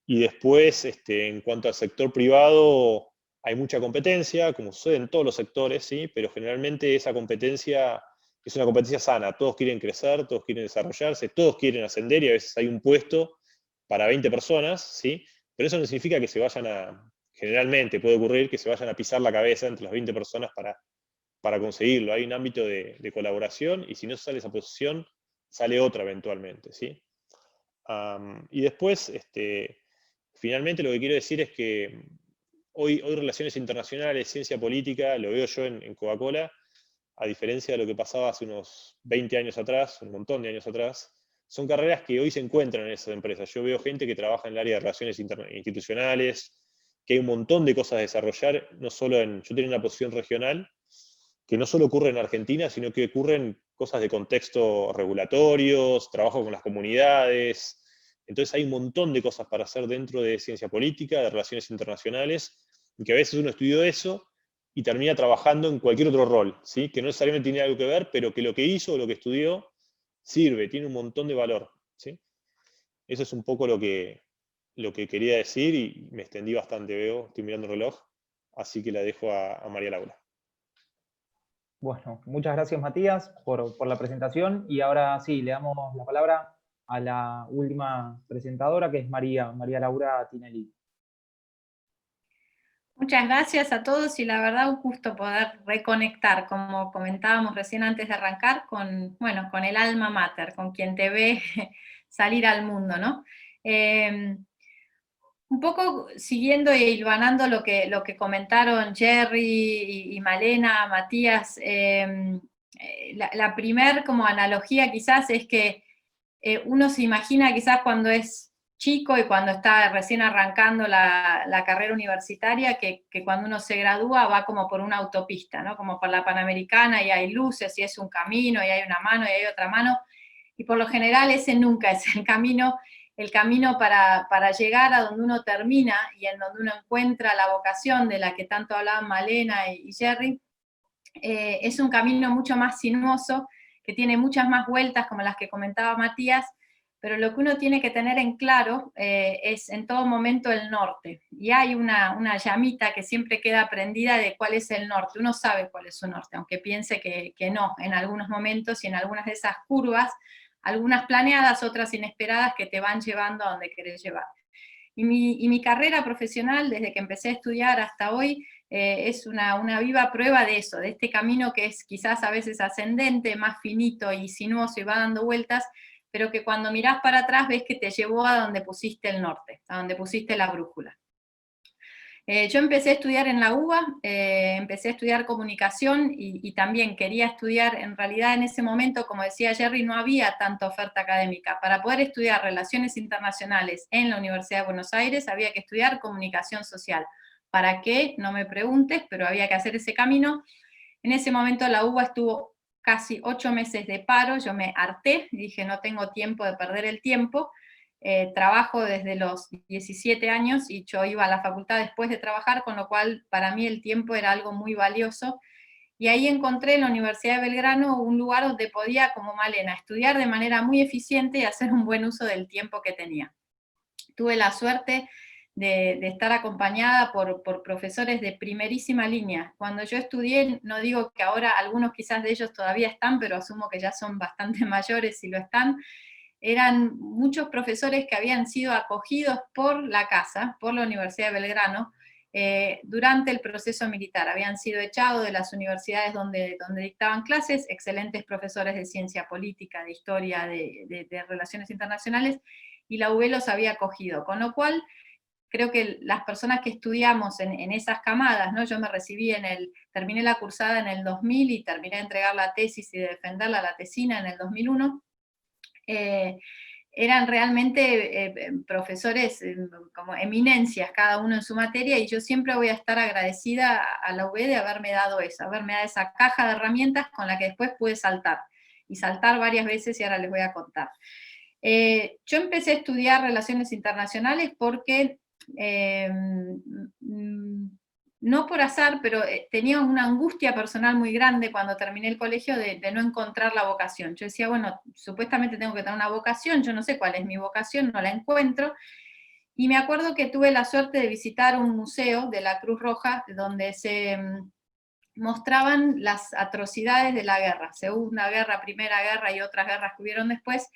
Y después, en cuanto al sector privado, hay mucha competencia, como sucede en todos los sectores, ¿sí? Pero generalmente esa competencia es una competencia sana. Todos quieren crecer, todos quieren desarrollarse, todos quieren ascender, y a veces hay un puesto para 20 personas, ¿sí? Pero eso no significa que se vayan generalmente puede ocurrir que se vayan a pisar la cabeza entre las 20 personas para conseguirlo. Hay un ámbito de colaboración, y si no sale esa posición, sale otra eventualmente, ¿sí? Y después, finalmente lo que quiero decir es que hoy relaciones internacionales, ciencia política, lo veo yo en Coca-Cola, a diferencia de lo que pasaba hace unos 20 años atrás, un montón de años atrás, son carreras que hoy se encuentran en esas empresas. Yo veo gente que trabaja en el área de relaciones institucionales, que hay un montón de cosas a desarrollar, no solo yo tengo una posición regional, que no solo ocurre en Argentina, sino que ocurren cosas de contexto regulatorios, trabajo con las comunidades. Entonces hay un montón de cosas para hacer dentro de ciencia política, de relaciones internacionales, y que a veces uno estudió eso y termina trabajando en cualquier otro rol, ¿sí? Que no necesariamente tiene algo que ver, pero que lo que hizo o lo que estudió sirve, tiene un montón de valor, ¿sí? Eso es un poco lo que quería decir, y me extendí bastante, veo, estoy mirando el reloj, así que la dejo a María Laura. Bueno, muchas gracias Matías por la presentación, y ahora sí, le damos la palabra a la última presentadora, que es María Laura Tinelli. Muchas gracias a todos, y la verdad un gusto poder reconectar, como comentábamos recién antes de arrancar, con el alma mater, con quien te ve salir al mundo, ¿no? Un poco siguiendo e hilvanando lo que comentaron Jerry y Malena, Matías, la primer como analogía quizás es que uno se imagina quizás cuando es chico y cuando está recién arrancando la carrera universitaria, que cuando uno se gradúa va como por una autopista, ¿no? Como por la Panamericana, y hay luces, y es un camino, y hay una mano, y hay otra mano, y por lo general ese nunca es el camino para llegar a donde uno termina, y en donde uno encuentra la vocación de la que tanto hablaban Malena y Jerry. Es un camino mucho más sinuoso, que tiene muchas más vueltas, como las que comentaba Matías, pero lo que uno tiene que tener en claro es en todo momento el norte. Y hay una llamita que siempre queda prendida de cuál es el norte. Uno sabe cuál es su norte, aunque piense que no, en algunos momentos y en algunas de esas curvas, algunas planeadas, otras inesperadas, que te van llevando a donde querés llevar. Y mi carrera profesional, desde que empecé a estudiar hasta hoy, es una viva prueba de eso, de este camino que es quizás a veces ascendente, más finito y sinuoso y va dando vueltas, pero que cuando mirás para atrás ves que te llevó a donde pusiste el norte, a donde pusiste la brújula. Yo empecé a estudiar en la UBA, empecé a estudiar comunicación y también quería estudiar, en realidad en ese momento, como decía Jerry, no había tanta oferta académica. Para poder estudiar relaciones internacionales en la Universidad de Buenos Aires había que estudiar comunicación social. ¿Para qué? No me preguntes, pero había que hacer ese camino. En ese momento la UBA estuvo casi 8 meses de paro, yo me harté, dije no tengo tiempo de perder el tiempo. Trabajo desde los 17 años y yo iba a la facultad después de trabajar, con lo cual para mí el tiempo era algo muy valioso. Y ahí encontré en la Universidad de Belgrano un lugar donde podía, como Malena, estudiar de manera muy eficiente y hacer un buen uso del tiempo que tenía. Tuve la suerte de estar acompañada por profesores de primerísima línea. Cuando yo estudié, no digo que ahora algunos quizás de ellos todavía están, pero asumo que ya son bastante mayores si lo están, eran muchos profesores que habían sido acogidos por la casa, por la Universidad de Belgrano, durante el proceso militar. Habían sido echados de las universidades donde dictaban clases, excelentes profesores de ciencia política, de historia, de relaciones internacionales, y la UB los había acogido, con lo cual creo que las personas que estudiamos en esas camadas, ¿no? Yo me recibí terminé la cursada en el 2000 y terminé de entregar la tesis y de defenderla, la tesina, en el 2001, eran realmente profesores como eminencias, cada uno en su materia, y yo siempre voy a estar agradecida a la UB de haberme dado eso, haberme dado esa caja de herramientas con la que después pude saltar, y saltar varias veces, y ahora les voy a contar. Yo empecé a estudiar relaciones internacionales porque no por azar, pero tenía una angustia personal muy grande cuando terminé el colegio de no encontrar la vocación. Yo decía, bueno, supuestamente tengo que tener una vocación, yo no sé cuál es mi vocación, no la encuentro, y me acuerdo que tuve la suerte de visitar un museo de la Cruz Roja, donde se mostraban las atrocidades de la guerra, Segunda Guerra, Primera Guerra y otras guerras que hubieron después,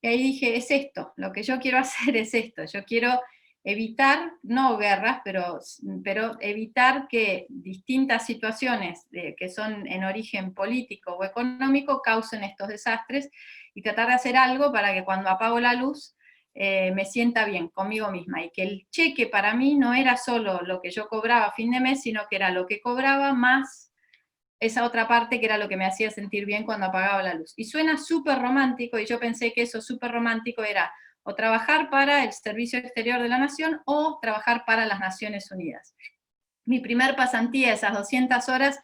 y ahí dije, es esto, lo que yo quiero hacer es esto, yo quiero evitar, no guerras, pero evitar que distintas situaciones que son en origen político o económico causen estos desastres, y tratar de hacer algo para que cuando apago la luz me sienta bien conmigo misma, y que el cheque para mí no era solo lo que yo cobraba a fin de mes, sino que era lo que cobraba más esa otra parte que era lo que me hacía sentir bien cuando apagaba la luz. Y suena súper romántico, y yo pensé que eso súper romántico era o trabajar para el Servicio Exterior de la Nación o trabajar para las Naciones Unidas. Mi primer pasantía, esas 200 horas,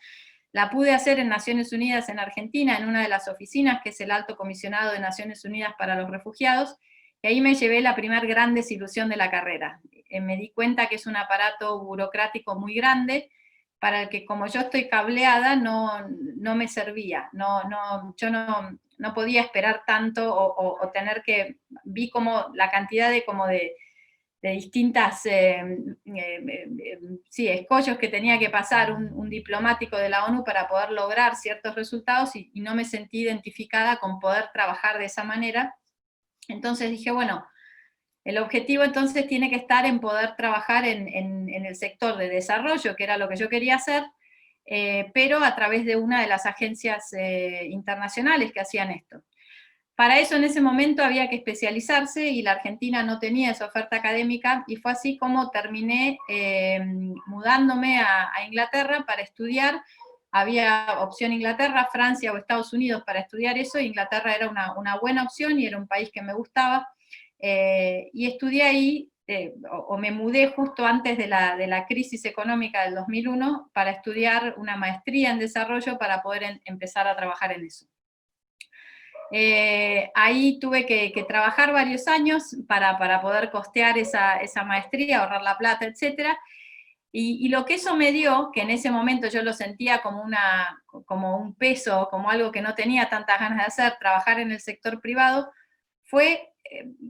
la pude hacer en Naciones Unidas en Argentina, en una de las oficinas, que es el Alto Comisionado de Naciones Unidas para los Refugiados, y ahí me llevé la primer gran desilusión de la carrera. Me di cuenta que es un aparato burocrático muy grande, para el que, como yo estoy cableada, no me servía, yo no podía esperar tanto o tener que, vi como la cantidad de distintas escollos que tenía que pasar un diplomático de la ONU para poder lograr ciertos resultados, y no me sentí identificada con poder trabajar de esa manera. Entonces dije, bueno, el objetivo entonces tiene que estar en poder trabajar en el sector de desarrollo, que era lo que yo quería hacer, pero a través de una de las agencias internacionales que hacían esto. Para eso en ese momento había que especializarse, y la Argentina no tenía esa oferta académica, y fue así como terminé mudándome a Inglaterra para estudiar. Había opción Inglaterra, Francia o Estados Unidos para estudiar eso. Inglaterra era una buena opción y era un país que me gustaba. Y estudié ahí, o me mudé justo antes de la crisis económica del 2001 para estudiar una maestría en desarrollo para poder empezar a trabajar en eso. Ahí tuve que trabajar varios años para poder costear esa maestría, ahorrar la plata, etc. Y lo que eso me dio, que en ese momento yo lo sentía como un peso, como algo que no tenía tantas ganas de hacer, trabajar en el sector privado, fue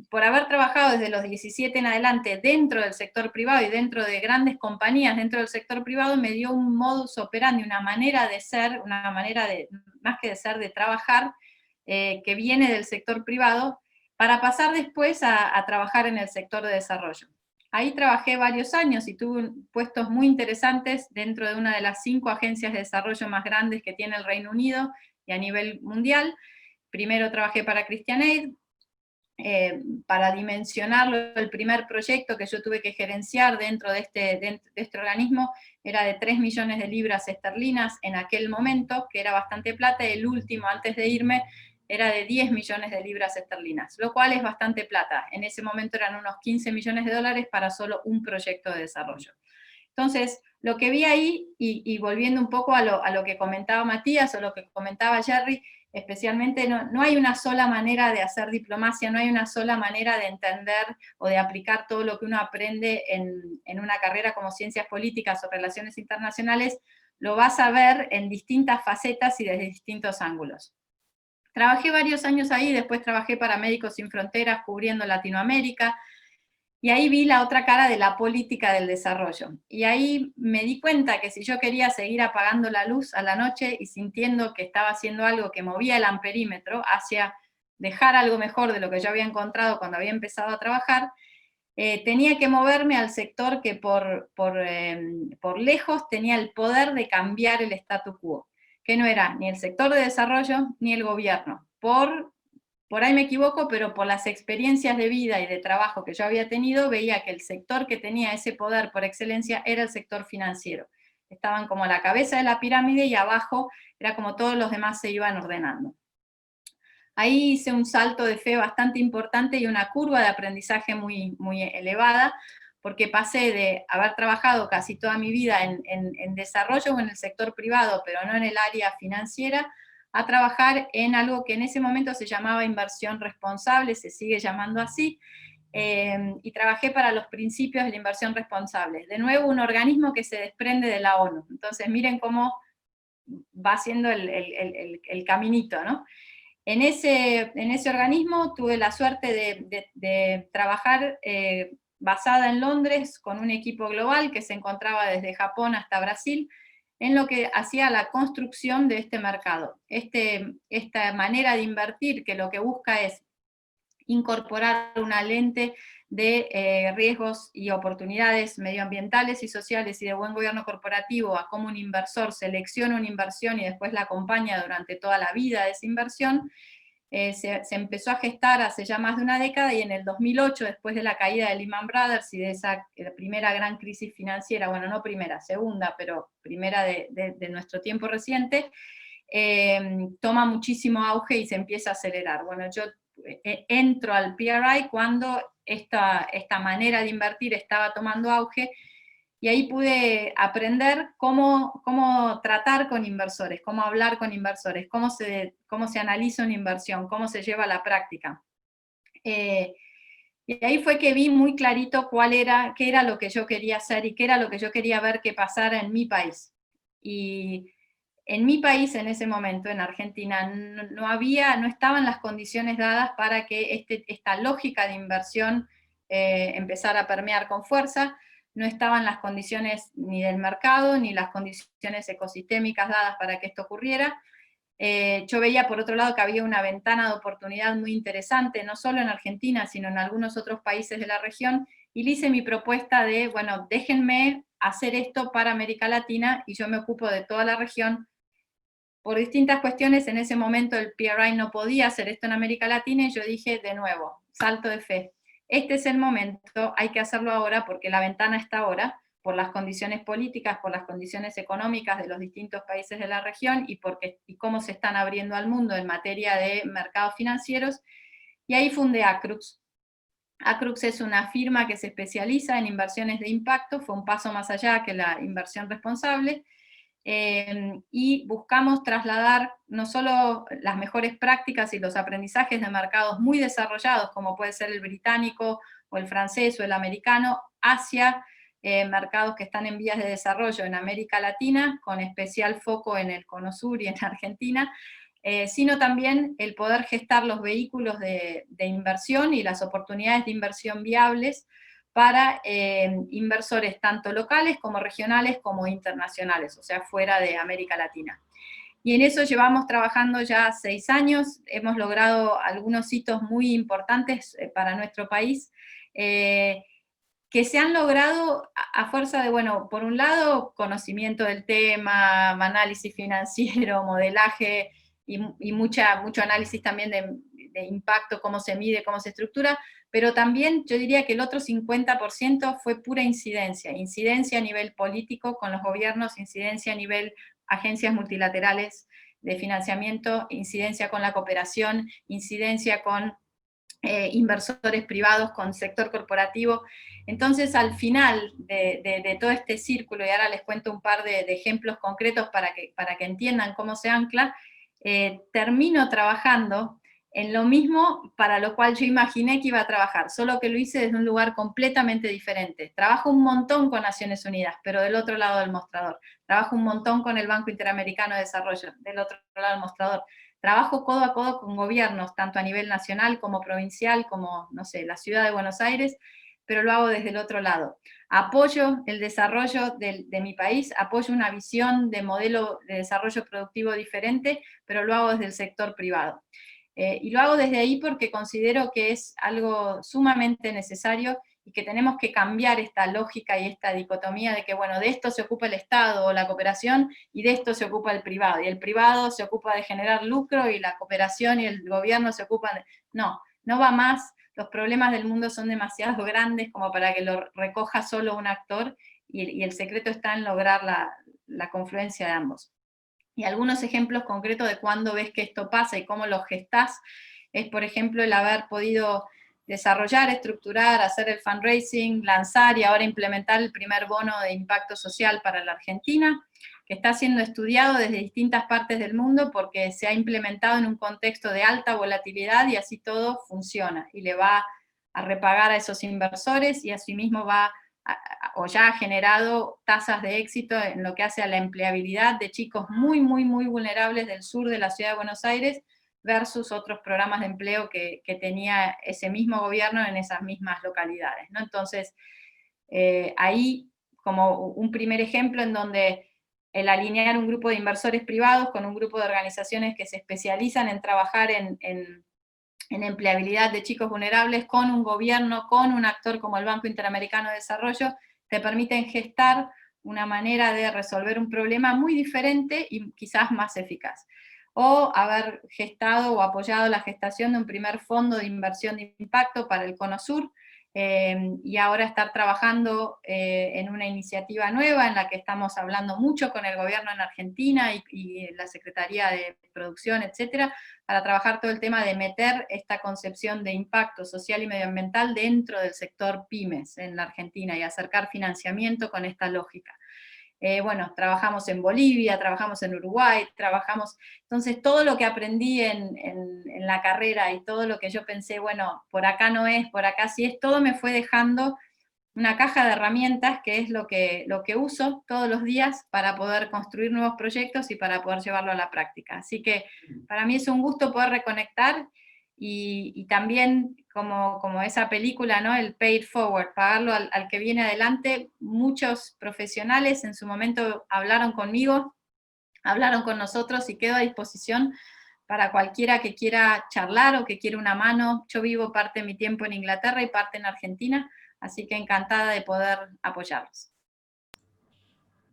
por haber trabajado desde los 17 en adelante dentro del sector privado y dentro de grandes compañías dentro del sector privado, me dio un modus operandi, una manera de ser, una manera de, más que de ser, de trabajar, que viene del sector privado, para pasar después a trabajar en el sector de desarrollo. Ahí trabajé varios años y tuve puestos muy interesantes dentro de una de las 5 agencias de desarrollo más grandes que tiene el Reino Unido y a nivel mundial. Primero trabajé para ChristianAid, para dimensionarlo. El primer proyecto que yo tuve que gerenciar dentro de este organismo era de 3 millones de libras esterlinas en aquel momento, que era bastante plata, y el último, antes de irme, era de 10 millones de libras esterlinas, lo cual es bastante plata. En ese momento eran unos 15 millones de dólares para solo un proyecto de desarrollo. Entonces, lo que vi ahí, y volviendo un poco a lo que comentaba Matías, o lo que comentaba Jerry, especialmente, no hay una sola manera de hacer diplomacia, no hay una sola manera de entender o de aplicar todo lo que uno aprende en una carrera como ciencias políticas o relaciones internacionales, lo vas a ver en distintas facetas y desde distintos ángulos. Trabajé varios años ahí, después trabajé para Médicos Sin Fronteras cubriendo Latinoamérica, y ahí vi la otra cara de la política del desarrollo. Y ahí me di cuenta que si yo quería seguir apagando la luz a la noche y sintiendo que estaba haciendo algo que movía el amperímetro hacia dejar algo mejor de lo que yo había encontrado cuando había empezado a trabajar, tenía que moverme al sector que por lejos tenía el poder de cambiar el statu quo, que no era ni el sector de desarrollo ni el gobierno. Por ahí me equivoco, pero por las experiencias de vida y de trabajo que yo había tenido, veía que el sector que tenía ese poder por excelencia era el sector financiero. Estaban como a la cabeza de la pirámide y abajo era como todos los demás se iban ordenando. Ahí hice un salto de fe bastante importante y una curva de aprendizaje muy, muy elevada, porque pasé de haber trabajado casi toda mi vida en desarrollo o en el sector privado, pero no en el área financiera, a trabajar en algo que en ese momento se llamaba inversión responsable, se sigue llamando así, y trabajé para los principios de la inversión responsable. De nuevo, un organismo que se desprende de la ONU. Entonces, miren cómo va haciendo el caminito, ¿no? En ese organismo tuve la suerte de trabajar basada en Londres con un equipo global que se encontraba desde Japón hasta Brasil, en lo que hacía la construcción de este mercado. Esta manera de invertir que lo que busca es incorporar una lente de riesgos y oportunidades medioambientales y sociales y de buen gobierno corporativo a cómo un inversor selecciona una inversión y después la acompaña durante toda la vida de esa inversión, se empezó a gestar hace ya más de una década, y en el 2008, después de la caída de Lehman Brothers y de esa primera gran crisis financiera, bueno, no primera, segunda, pero primera de nuestro tiempo reciente, toma muchísimo auge y se empieza a acelerar. Bueno, yo entro al PRI cuando esta manera de invertir estaba tomando auge, y ahí pude aprender cómo tratar con inversores, cómo hablar con inversores, cómo se analiza una inversión, cómo se lleva a la práctica. Y ahí fue que vi muy clarito qué era lo que yo quería hacer y qué era lo que yo quería ver que pasara en mi país. Y en mi país, en ese momento, en Argentina, no estaban las condiciones dadas para que esta lógica de inversión empezara a permear con fuerza. No estaban las condiciones ni del mercado, ni las condiciones ecosistémicas dadas para que esto ocurriera. Yo veía, por otro lado, que había una ventana de oportunidad muy interesante, no solo en Argentina, sino en algunos otros países de la región, y le hice mi propuesta de, bueno, déjenme hacer esto para América Latina, y yo me ocupo de toda la región. Por distintas cuestiones, en ese momento el PRI no podía hacer esto en América Latina, y yo dije, de nuevo, salto de fe. Este es el momento, hay que hacerlo ahora, porque la ventana está ahora, por las condiciones políticas, por las condiciones económicas de los distintos países de la región, y cómo se están abriendo al mundo en materia de mercados financieros, y ahí fundé Acrux. Acrux es una firma que se especializa en inversiones de impacto, fue un paso más allá que la inversión responsable, y buscamos trasladar no solo las mejores prácticas y los aprendizajes de mercados muy desarrollados, como puede ser el británico, o el francés, o el americano, hacia mercados que están en vías de desarrollo en América Latina, con especial foco en el Cono Sur y en Argentina, sino también el poder gestar los vehículos de inversión y las oportunidades de inversión viables para inversores tanto locales como regionales como internacionales, o sea, fuera de América Latina. Y en eso llevamos trabajando ya 6 años, hemos logrado algunos hitos muy importantes para nuestro país, que se han logrado a fuerza de, bueno, por un lado, conocimiento del tema, análisis financiero, modelaje, y mucho análisis también de impacto, cómo se mide, cómo se estructura, pero también yo diría que el otro 50% fue pura incidencia a nivel político con los gobiernos, incidencia a nivel agencias multilaterales de financiamiento, incidencia con la cooperación, incidencia con inversores privados, con sector corporativo. Entonces, al final de todo este círculo, y ahora les cuento un par de ejemplos concretos para que entiendan cómo se ancla, termino trabajando en lo mismo para lo cual yo imaginé que iba a trabajar, solo que lo hice desde un lugar completamente diferente. Trabajo un montón con Naciones Unidas, pero del otro lado del mostrador. Trabajo un montón con el Banco Interamericano de Desarrollo, del otro lado del mostrador. Trabajo codo a codo con gobiernos, tanto a nivel nacional como provincial, como, no sé, la ciudad de Buenos Aires, pero lo hago desde el otro lado. Apoyo el desarrollo de mi país, apoyo una visión de modelo de desarrollo productivo diferente, pero lo hago desde el sector privado. Y lo hago desde ahí porque considero que es algo sumamente necesario y que tenemos que cambiar esta lógica y esta dicotomía de que, bueno, de esto se ocupa el Estado o la cooperación y de esto se ocupa el privado, y el privado se ocupa de generar lucro y la cooperación y el gobierno se ocupan de... No, no va más, los problemas del mundo son demasiado grandes como para que lo recoja solo un actor, y el secreto está en lograr la confluencia de ambos. Y algunos ejemplos concretos de cuándo ves que esto pasa y cómo lo gestás, es por ejemplo el haber podido desarrollar, estructurar, hacer el fundraising, lanzar y ahora implementar el primer bono de impacto social para la Argentina, que está siendo estudiado desde distintas partes del mundo porque se ha implementado en un contexto de alta volatilidad y así todo funciona y le va a repagar a esos inversores y asimismo va o ya ha generado tasas de éxito en lo que hace a la empleabilidad de chicos muy, muy, muy vulnerables del sur de la ciudad de Buenos Aires versus otros programas de empleo que tenía ese mismo gobierno en esas mismas localidades, ¿no? Entonces, ahí como un primer ejemplo en donde el alinear un grupo de inversores privados con un grupo de organizaciones que se especializan en trabajar en empleabilidad de chicos vulnerables, con un gobierno, con un actor como el Banco Interamericano de Desarrollo, te permiten gestar una manera de resolver un problema muy diferente y quizás más eficaz. O haber gestado o apoyado la gestación de un primer fondo de inversión de impacto para el Cono Sur, y ahora estar trabajando en una iniciativa nueva en la que estamos hablando mucho con el gobierno en Argentina y la Secretaría de Producción, etcétera, para trabajar todo el tema de meter esta concepción de impacto social y medioambiental dentro del sector pymes en la Argentina y acercar financiamiento con esta lógica. Bueno, trabajamos en Bolivia, trabajamos en Uruguay, entonces todo lo que aprendí en la carrera y todo lo que yo pensé, bueno, por acá no es, por acá sí es, todo me fue dejando una caja de herramientas que es lo que uso todos los días para poder construir nuevos proyectos y para poder llevarlo a la práctica. Así que para mí es un gusto poder reconectar y también como esa película, ¿no? El pay it forward, pagarlo al que viene adelante. Muchos profesionales en su momento hablaron conmigo, hablaron con nosotros y quedo a disposición para cualquiera que quiera charlar o que quiera una mano. Yo vivo parte de mi tiempo en Inglaterra y parte en Argentina, así que encantada de poder apoyarlos.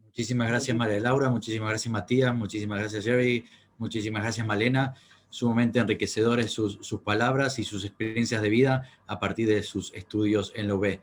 Muchísimas gracias María Laura, muchísimas gracias Matías, muchísimas gracias Jerry, muchísimas gracias Malena. Sumamente enriquecedores sus palabras y sus experiencias de vida a partir de sus estudios en la UB.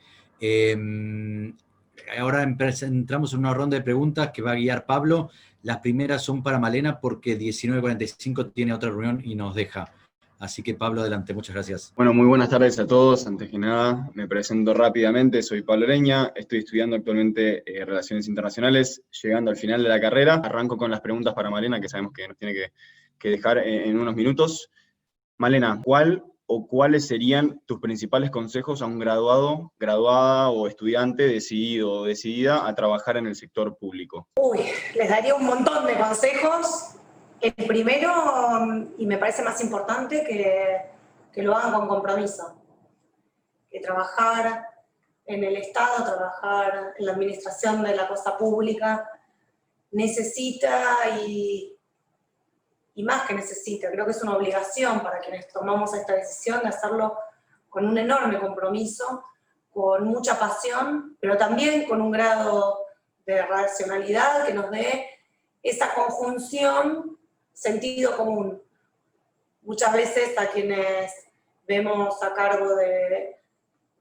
Ahora entramos en una ronda de preguntas que va a guiar Pablo. Las primeras son para Malena porque 19:45 tiene otra reunión y nos deja. Así que Pablo, adelante, muchas gracias. Bueno, muy buenas tardes a todos. Antes que nada, me presento rápidamente. Soy Pablo Leña, estoy estudiando actualmente Relaciones Internacionales, llegando al final de la carrera. Arranco con las preguntas para Malena, que sabemos que nos tiene que dejar en unos minutos. Malena, ¿cuál o cuáles serían tus principales consejos a un graduado, graduada o estudiante decidido o decidida a trabajar en el sector público? Uy, les daría un montón de consejos, El primero, y me parece más importante, que lo hagan con compromiso. Que trabajar en el Estado, trabajar en la administración de la cosa pública, necesita y más que necesita, creo que es una obligación para quienes tomamos esta decisión de hacerlo con un enorme compromiso, con mucha pasión, pero también con un grado de racionalidad que nos dé esa conjunción sentido común. Muchas veces a quienes vemos a cargo de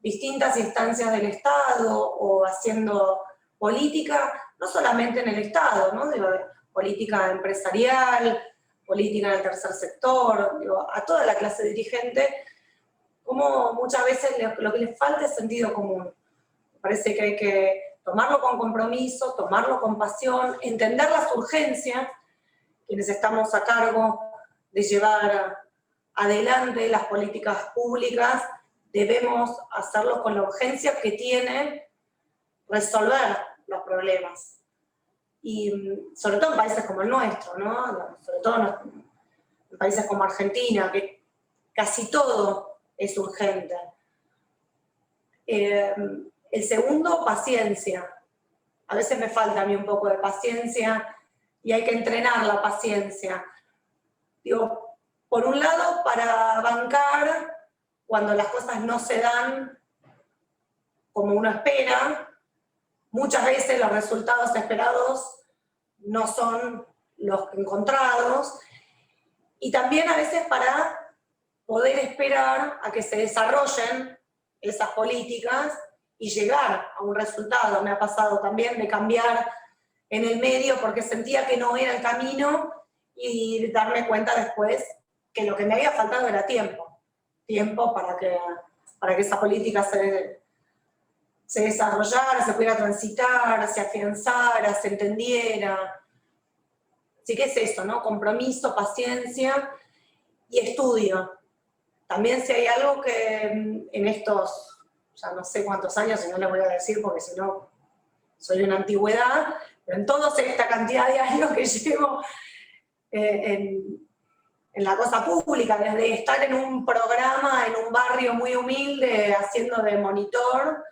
distintas instancias del Estado o haciendo política, no solamente en el Estado, ¿no? Digo, política empresarial, política del tercer sector, digo, a toda la clase dirigente, como muchas veces lo que les falta es sentido común. Me parece que hay que tomarlo con compromiso, tomarlo con pasión, entender las urgencias, quienes estamos a cargo de llevar adelante las políticas públicas, debemos hacerlo con la urgencia que tiene resolver los problemas. Y sobre todo en países como el nuestro, ¿no? Sobre todo en países como Argentina, que casi todo es urgente. El segundo, paciencia. A veces me falta a mí un poco de paciencia y hay que entrenar la paciencia. Digo, por un lado, para bancar cuando las cosas no se dan como uno espera. Muchas veces los resultados esperados no son los encontrados, y también a veces para poder esperar a que se desarrollen esas políticas y llegar a un resultado. Me ha pasado también de cambiar en el medio porque sentía que no era el camino y darme cuenta después que lo que me había faltado era tiempo para que esa política se desarrollara, se pudiera transitar, se afianzara, se entendiera. Así que es eso, ¿no? Compromiso, paciencia y estudio. También si hay algo que en estos, ya no sé cuántos años, y no les voy a decir porque si no soy una antigüedad, pero en toda esta cantidad de años que llevo en la cosa pública, desde estar en un programa, en un barrio muy humilde, haciendo de monitor,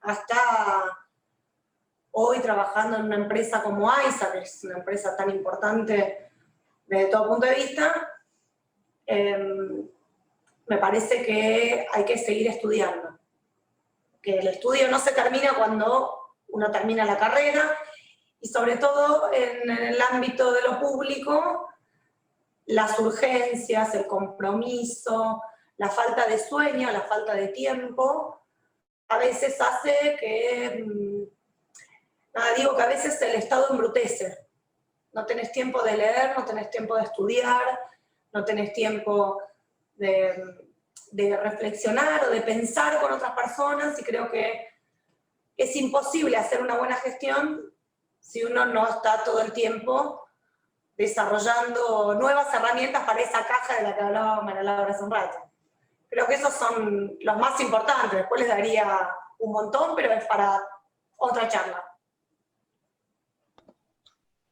hasta hoy trabajando en una empresa como AISA, que es una empresa tan importante desde todo punto de vista, me parece que hay que seguir estudiando. Que el estudio no se termina cuando uno termina la carrera, y sobre todo en el ámbito de lo público, las urgencias, el compromiso, la falta de sueño, la falta de tiempo, a veces hace que, digo que a veces el Estado embrutece. No tenés tiempo de leer, no tenés tiempo de estudiar, no tenés tiempo de reflexionar o de pensar con otras personas, y creo que es imposible hacer una buena gestión si uno no está todo el tiempo desarrollando nuevas herramientas para esa caja de la que hablaba María Laura hace un rato. Creo que esos son los más importantes, después les daría un montón, pero es para otra charla.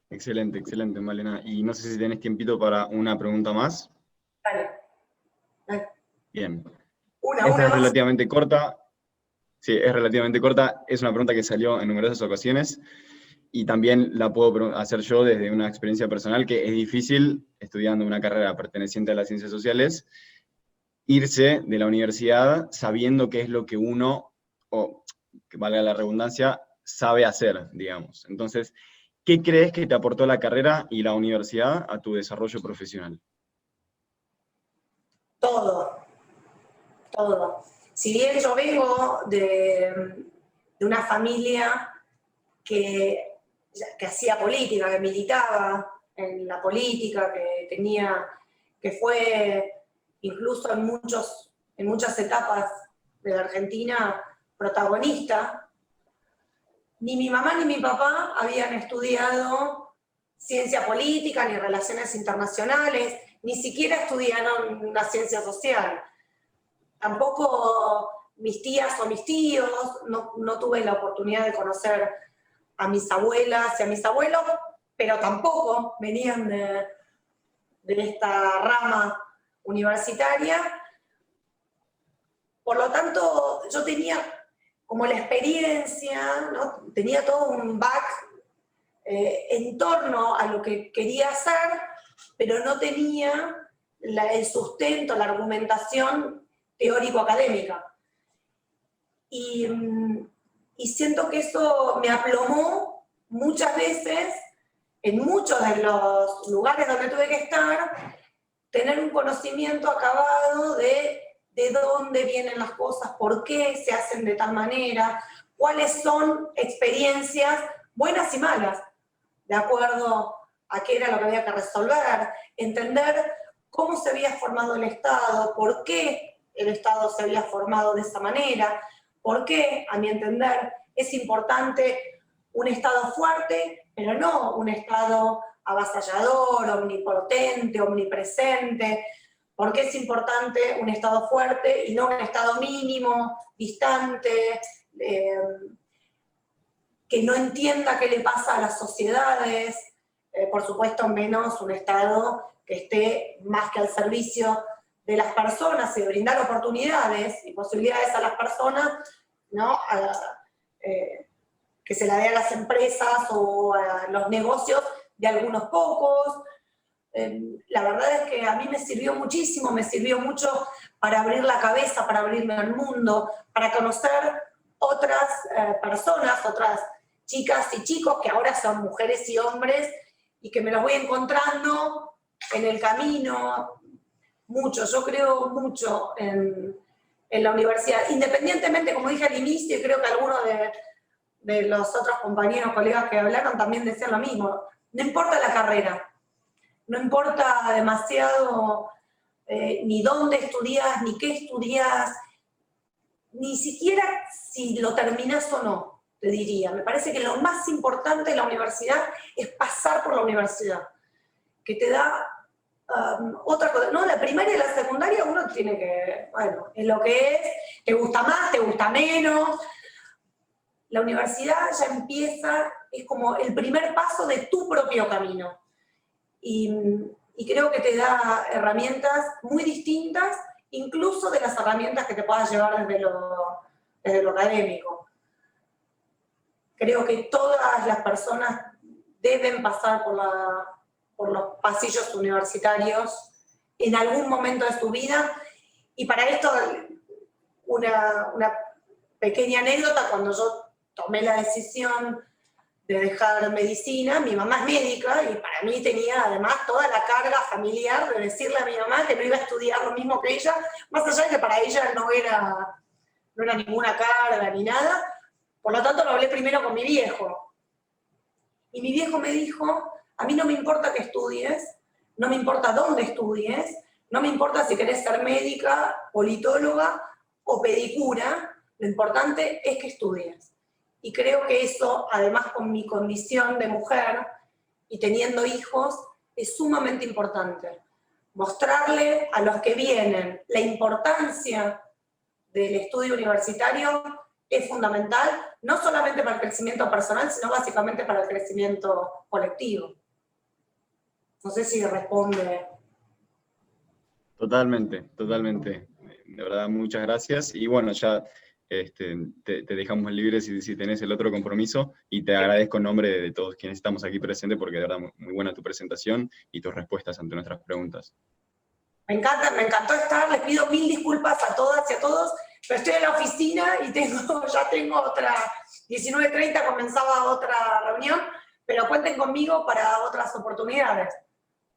Excelente, excelente, Malena. Y no sé si tenés tiempito para una pregunta más. Dale. Bien. Esta Es relativamente corta. Sí, es relativamente corta. Es una pregunta que salió en numerosas ocasiones. Y también la puedo hacer yo desde una experiencia personal, que es difícil, estudiando una carrera perteneciente a las ciencias sociales, irse de la universidad sabiendo qué es lo que uno, o que valga la redundancia, sabe hacer, digamos. Entonces, ¿qué crees que te aportó la carrera y la universidad a tu desarrollo profesional? Todo. Si bien yo vengo de una familia que hacía política, que militaba en la política, que fue incluso en muchas etapas de la Argentina protagonista, ni mi mamá ni mi papá habían estudiado ciencia política, ni relaciones internacionales, ni siquiera estudiaron una ciencia social. Tampoco mis tías o mis tíos, no tuve la oportunidad de conocer a mis abuelas y a mis abuelos, pero tampoco venían de esta rama universitaria. Por lo tanto, yo tenía como la experiencia, ¿no? Tenía todo un back en torno a lo que quería hacer, pero no tenía el sustento, la argumentación teórico-académica. Y siento que eso me aplomó muchas veces, en muchos de los lugares donde tuve que estar, tener un conocimiento acabado de dónde vienen las cosas, por qué se hacen de tal manera, cuáles son experiencias buenas y malas, de acuerdo a qué era lo que había que resolver, entender cómo se había formado el Estado, por qué el Estado se había formado de esa manera, por qué, a mi entender, es importante un Estado fuerte, pero no un Estado avasallador, omnipotente, omnipresente, por qué es importante un Estado fuerte y no un Estado mínimo, distante, que no entienda qué le pasa a las sociedades, por supuesto menos un Estado que esté más que al servicio de las personas y de brindar oportunidades y posibilidades a las personas, ¿no? Que se la dé a las empresas o a los negocios de algunos pocos. La verdad es que a mí me sirvió muchísimo, me sirvió mucho para abrir la cabeza, para abrirme al mundo, para conocer otras personas, otras chicas y chicos que ahora son mujeres y hombres y que me los voy encontrando en el camino, mucho, yo creo mucho en la universidad, independientemente, como dije al inicio, y creo que algunos de los otros compañeros, colegas que hablaron también decían lo mismo, no importa la carrera, no importa demasiado ni dónde estudias, ni qué estudias, ni siquiera si lo terminás o no, te diría. Me parece que lo más importante de la universidad es pasar por la universidad, que te da otra cosa. No, la primaria y la secundaria uno tiene que, bueno, es lo que es, te gusta más, te gusta menos. La universidad ya empieza, es como el primer paso de tu propio camino. Y creo que te da herramientas muy distintas, incluso de las herramientas que te puedas llevar desde lo académico. Creo que todas las personas deben pasar por los pasillos universitarios en algún momento de su vida, y para esto una pequeña anécdota: cuando yo tomé la decisión de dejar medicina, mi mamá es médica y para mí tenía además toda la carga familiar de decirle a mi mamá que no iba a estudiar lo mismo que ella, más allá de que para ella no era ninguna carga ni nada. Por lo tanto lo hablé primero con mi viejo. Y mi viejo me dijo: a mí no me importa que estudies, no me importa dónde estudies, no me importa si querés ser médica, politóloga o pedicura, lo importante es que estudies. Y creo que eso, además con mi condición de mujer y teniendo hijos, es sumamente importante. Mostrarle a los que vienen la importancia del estudio universitario es fundamental, no solamente para el crecimiento personal, sino básicamente para el crecimiento colectivo. No sé si responde. Totalmente, totalmente. De verdad, muchas gracias. Y bueno, ya te dejamos libre si tenés el otro compromiso, y te agradezco en nombre de todos quienes estamos aquí presentes, porque de verdad muy buena tu presentación y tus respuestas ante nuestras preguntas. Me encantó estar, les pido mil disculpas a todas y a todos, pero estoy en la oficina y ya tengo otra, 19:30 comenzaba otra reunión, pero cuenten conmigo para otras oportunidades.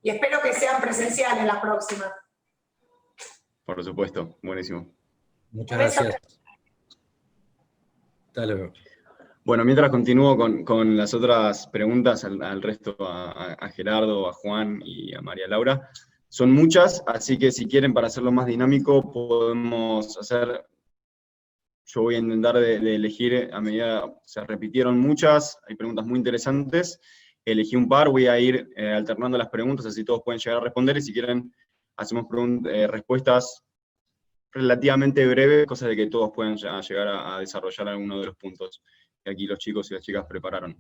Y espero que sean presenciales las próximas. Por supuesto, buenísimo. Muchas gracias. Hasta luego. Bueno, mientras continúo con las otras preguntas al resto, a Gerardo, a Juan y a María Laura. Son muchas, así que si quieren, para hacerlo más dinámico, podemos hacer... Yo voy a intentar de elegir, a medida se repitieron muchas, hay preguntas muy interesantes, elegí un par, voy a ir alternando las preguntas, así todos pueden llegar a responder, y si quieren, hacemos respuestas relativamente breves, cosa de que todos puedan llegar a desarrollar alguno de los puntos que aquí los chicos y las chicas prepararon.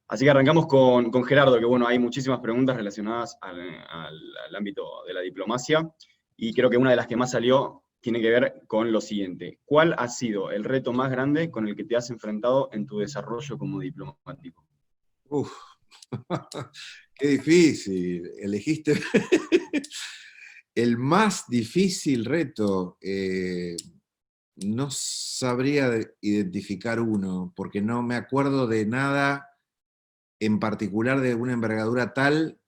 Así que arrancamos con Gerardo, que bueno, hay muchísimas preguntas relacionadas al ámbito de la diplomacia, y creo que una de las que más salió tiene que ver con lo siguiente. ¿Cuál ha sido el reto más grande con el que te has enfrentado en tu desarrollo como diplomático? Uf, qué difícil. Elegiste el más difícil reto. No sabría identificar uno, porque no me acuerdo de nada en particular de una envergadura tal,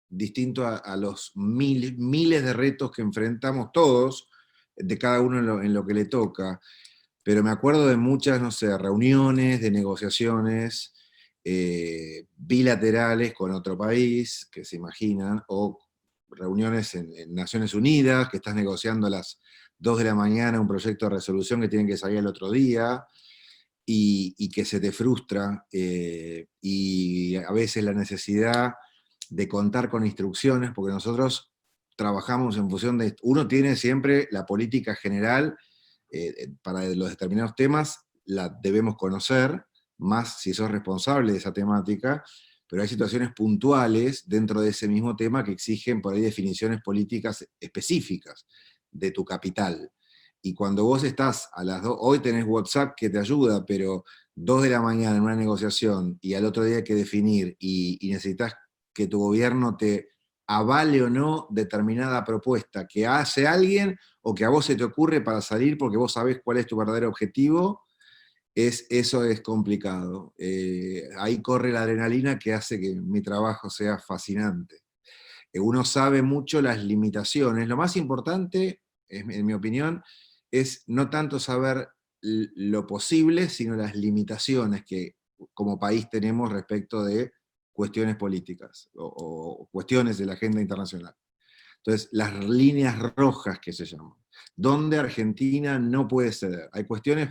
distinto a los miles de retos que enfrentamos todos, de cada uno en lo que le toca. Pero me acuerdo de muchas, no sé, reuniones, de negociaciones bilaterales con otro país, que se imaginan, o reuniones en Naciones Unidas, que estás negociando a las 2 de la mañana un proyecto de resolución que tienen que salir el otro día, y que se te frustra, y a veces la necesidad de contar con instrucciones, porque nosotros trabajamos en función de, uno tiene siempre la política general, para los determinados temas, la debemos conocer, más si sos responsable de esa temática, pero hay situaciones puntuales dentro de ese mismo tema que exigen por ahí definiciones políticas específicas de tu capital. Y cuando vos estás a las 2, hoy tenés WhatsApp que te ayuda, pero 2 de la mañana en una negociación y al otro día hay que definir y necesitas que tu gobierno te avale o no determinada propuesta que hace alguien o que a vos se te ocurre para salir porque vos sabés cuál es tu verdadero objetivo, eso es complicado. Ahí corre la adrenalina que hace que mi trabajo sea fascinante. Uno sabe mucho las limitaciones. Lo más importante, en mi opinión, es no tanto saber lo posible, sino las limitaciones que como país tenemos respecto de cuestiones políticas o cuestiones de la agenda internacional. Entonces, las líneas rojas que se llaman, donde Argentina no puede ceder. Hay cuestiones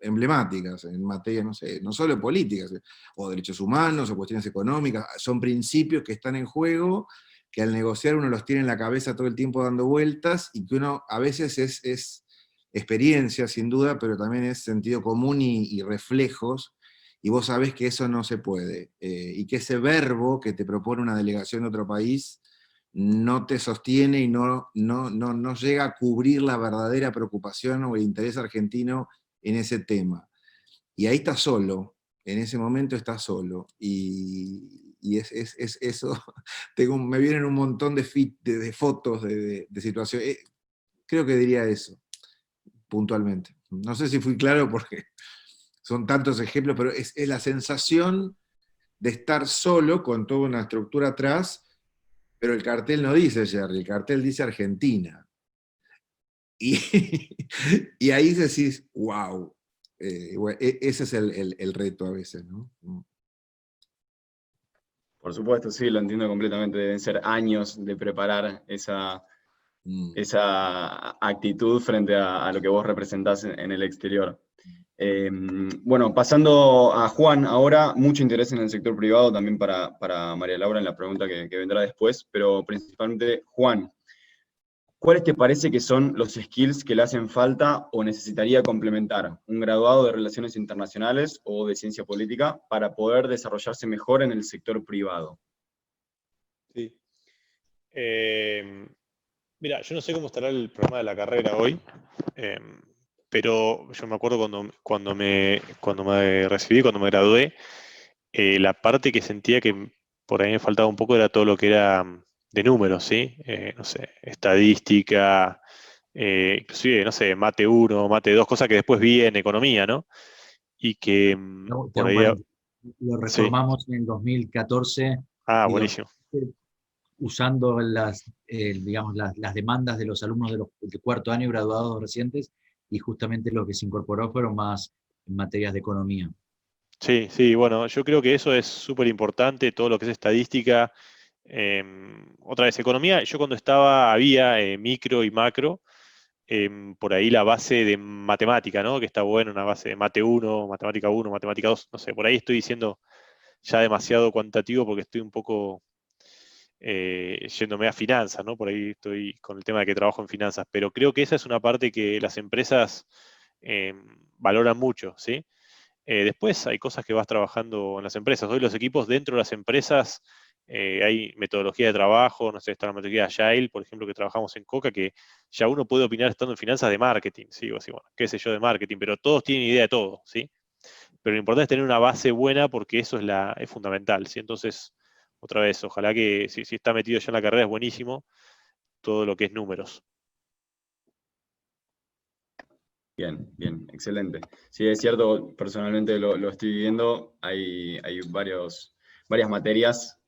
emblemáticas en materia, no sé, no solo políticas, o derechos humanos, o cuestiones económicas, son principios que están en juego, que al negociar uno los tiene en la cabeza todo el tiempo dando vueltas, y que uno a veces es experiencia, sin duda, pero también es sentido común y reflejos, y vos sabés que eso no se puede, y que ese verbo que te propone una delegación de otro país no te sostiene y no llega a cubrir la verdadera preocupación o el interés argentino en ese tema. Y ahí está solo, en ese momento está solo, y es eso, me vienen un montón de fotos, de situaciones, creo que diría eso, puntualmente. No sé si fui claro porque son tantos ejemplos, pero es la sensación de estar solo con toda una estructura atrás, pero el cartel no dice Jerry, el cartel dice Argentina. Y, y ahí decís, wow, ese es el reto a veces, ¿no? Por supuesto, sí, lo entiendo completamente. Deben ser años de preparar esa actitud frente a lo que vos representás en el exterior. Bueno, pasando a Juan, ahora mucho interés en el sector privado, también para María Laura en la pregunta que vendrá después, pero principalmente Juan, ¿cuáles te parece que son los skills que le hacen falta o necesitaría complementar un graduado de Relaciones Internacionales o de Ciencia Política para poder desarrollarse mejor en el sector privado? Sí. Mira, yo no sé cómo estará el programa de la carrera hoy, pero yo me acuerdo cuando me recibí, cuando me gradué, la parte que sentía que por ahí me faltaba un poco era todo lo que era de números, ¿sí? No sé, estadística, inclusive, no sé, mate 1, mate 2, cosas que después vi en economía, ¿no? Y que Te por hago un ahí, paréntesis. Lo sí, reformamos en el 2014 y buenísimo. usando digamos, las demandas de los alumnos de cuarto año graduados recientes, y justamente lo que se incorporó fueron más en materias de economía. Sí, sí, bueno, yo creo que eso es súper importante, todo lo que es estadística. Otra vez, economía, yo cuando estaba había micro y macro, por ahí la base de matemática, ¿no? Que está bueno, una base de mate 1, matemática 1, matemática 2, no sé, por ahí estoy diciendo ya demasiado cuantitativo porque estoy un poco yéndome a finanzas, ¿no? Por ahí estoy con el tema de que trabajo en finanzas, pero creo que esa es una parte que las empresas valoran mucho, ¿sí? Después hay cosas que vas trabajando en las empresas. Hoy los equipos dentro de las empresas, hay metodología de trabajo, no sé, está la metodología Agile, por ejemplo, que trabajamos en Coca, que ya uno puede opinar estando en finanzas de marketing, ¿sí? O así, bueno, qué sé yo de marketing, pero todos tienen idea de todo, ¿sí? Pero lo importante es tener una base buena porque eso es fundamental, ¿sí? Entonces, otra vez, ojalá que si está metido ya en la carrera es buenísimo todo lo que es números. Bien, bien, excelente. Sí, es cierto, personalmente lo estoy viviendo, hay varias materias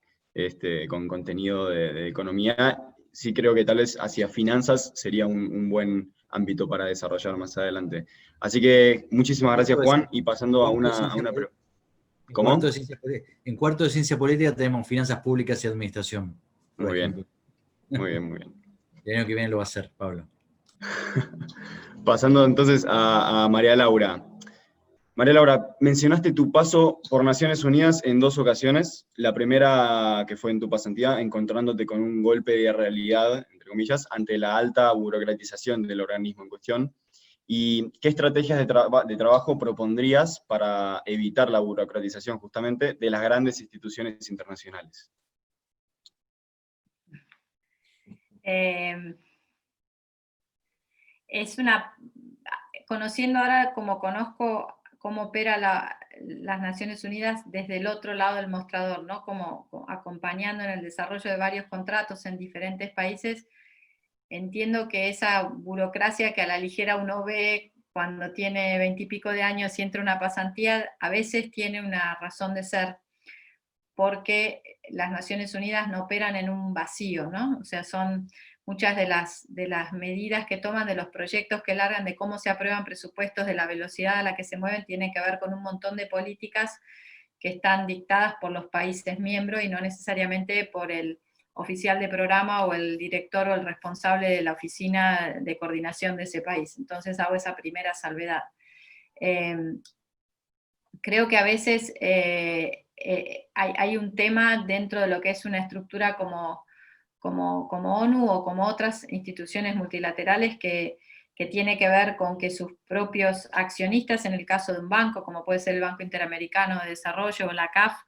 con contenido de economía. Sí creo que tal vez hacia finanzas sería un buen ámbito para desarrollar más adelante. Así que muchísimas gracias, Juan, y pasando a una pregunta. ¿Cómo? En cuarto de ciencia política tenemos finanzas públicas y administración. Muy bien, muy bien, muy bien. El año que viene lo va a hacer, Pablo. Pasando entonces a María Laura. María Laura, mencionaste tu paso por Naciones Unidas en 2 ocasiones. La primera, que fue en tu pasantía, encontrándote con un golpe de realidad, entre comillas, ante la alta burocratización del organismo en cuestión. ¿Y qué estrategias de trabajo propondrías para evitar la burocratización justamente de las grandes instituciones internacionales? Conociendo ahora como conozco cómo opera las Naciones Unidas desde el otro lado del mostrador, ¿no? Como acompañando en el desarrollo de varios contratos en diferentes países, entiendo que esa burocracia que a la ligera uno ve cuando tiene 20 y pico de años y entra a una pasantía, a veces tiene una razón de ser, porque las Naciones Unidas no operan en un vacío, ¿no? O sea, son muchas de las medidas que toman, de los proyectos que largan, de cómo se aprueban presupuestos, de la velocidad a la que se mueven, tienen que ver con un montón de políticas que están dictadas por los países miembros y no necesariamente por el oficial de programa o el director o el responsable de la oficina de coordinación de ese país. Entonces hago esa primera salvedad. Creo que a veces hay un tema dentro de lo que es una estructura como ONU o como otras instituciones multilaterales que tiene que ver con que sus propios accionistas, en el caso de un banco, como puede ser el Banco Interamericano de Desarrollo o la CAF,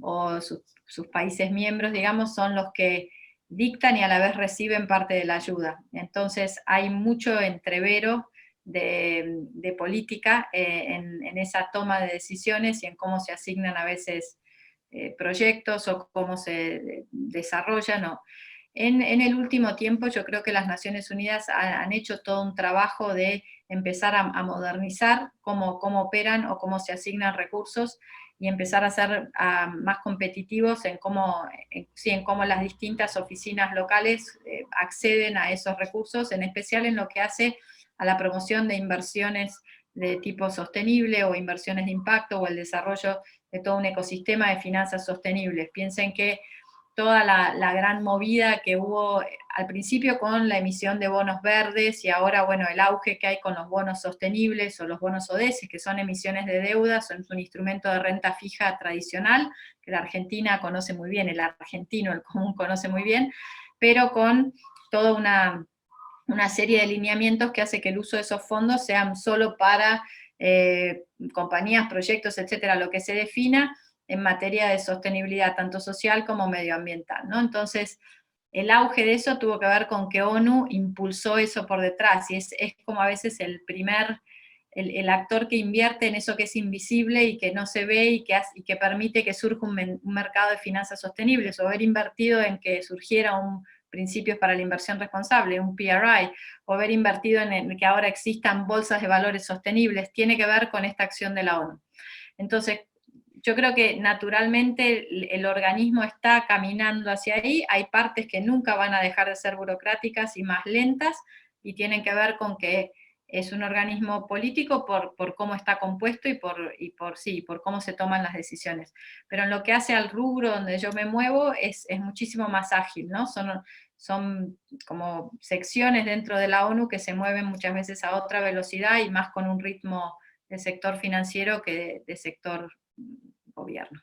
o sus países miembros, digamos, son los que dictan y a la vez reciben parte de la ayuda. Entonces hay mucho entrevero de política en esa toma de decisiones y en cómo se asignan a veces proyectos o cómo se desarrollan. En el último tiempo yo creo que las Naciones Unidas han hecho todo un trabajo de empezar a modernizar cómo operan o cómo se asignan recursos y empezar a ser más competitivos en cómo las distintas oficinas locales acceden a esos recursos, en especial en lo que hace a la promoción de inversiones de tipo sostenible o inversiones de impacto o el desarrollo de todo un ecosistema de finanzas sostenibles. Piensen que toda la gran movida que hubo al principio con la emisión de bonos verdes y ahora, bueno, el auge que hay con los bonos sostenibles o los bonos ODS, que son emisiones de deuda, son un instrumento de renta fija tradicional, que la Argentina conoce muy bien, el argentino, el común conoce muy bien, pero con toda una serie de lineamientos que hace que el uso de esos fondos sean solo para compañías, proyectos, etcétera, lo que se defina en materia de sostenibilidad, tanto social como medioambiental, ¿no? Entonces, el auge de eso tuvo que ver con que ONU impulsó eso por detrás, y es como a veces el actor que invierte en eso que es invisible y que no se ve y que permite que surja un mercado de finanzas sostenibles, o haber invertido en que surgiera un principios para la inversión responsable, un PRI, o haber invertido en que ahora existan bolsas de valores sostenibles, tiene que ver con esta acción de la ONU. Entonces, yo creo que naturalmente el organismo está caminando hacia ahí, hay partes que nunca van a dejar de ser burocráticas y más lentas, y tienen que ver con que es un organismo político por cómo está compuesto y por cómo se toman las decisiones. Pero en lo que hace al rubro donde yo me muevo es muchísimo más ágil, ¿no? Son como secciones dentro de la ONU que se mueven muchas veces a otra velocidad y más con un ritmo de sector financiero que de sector gobierno.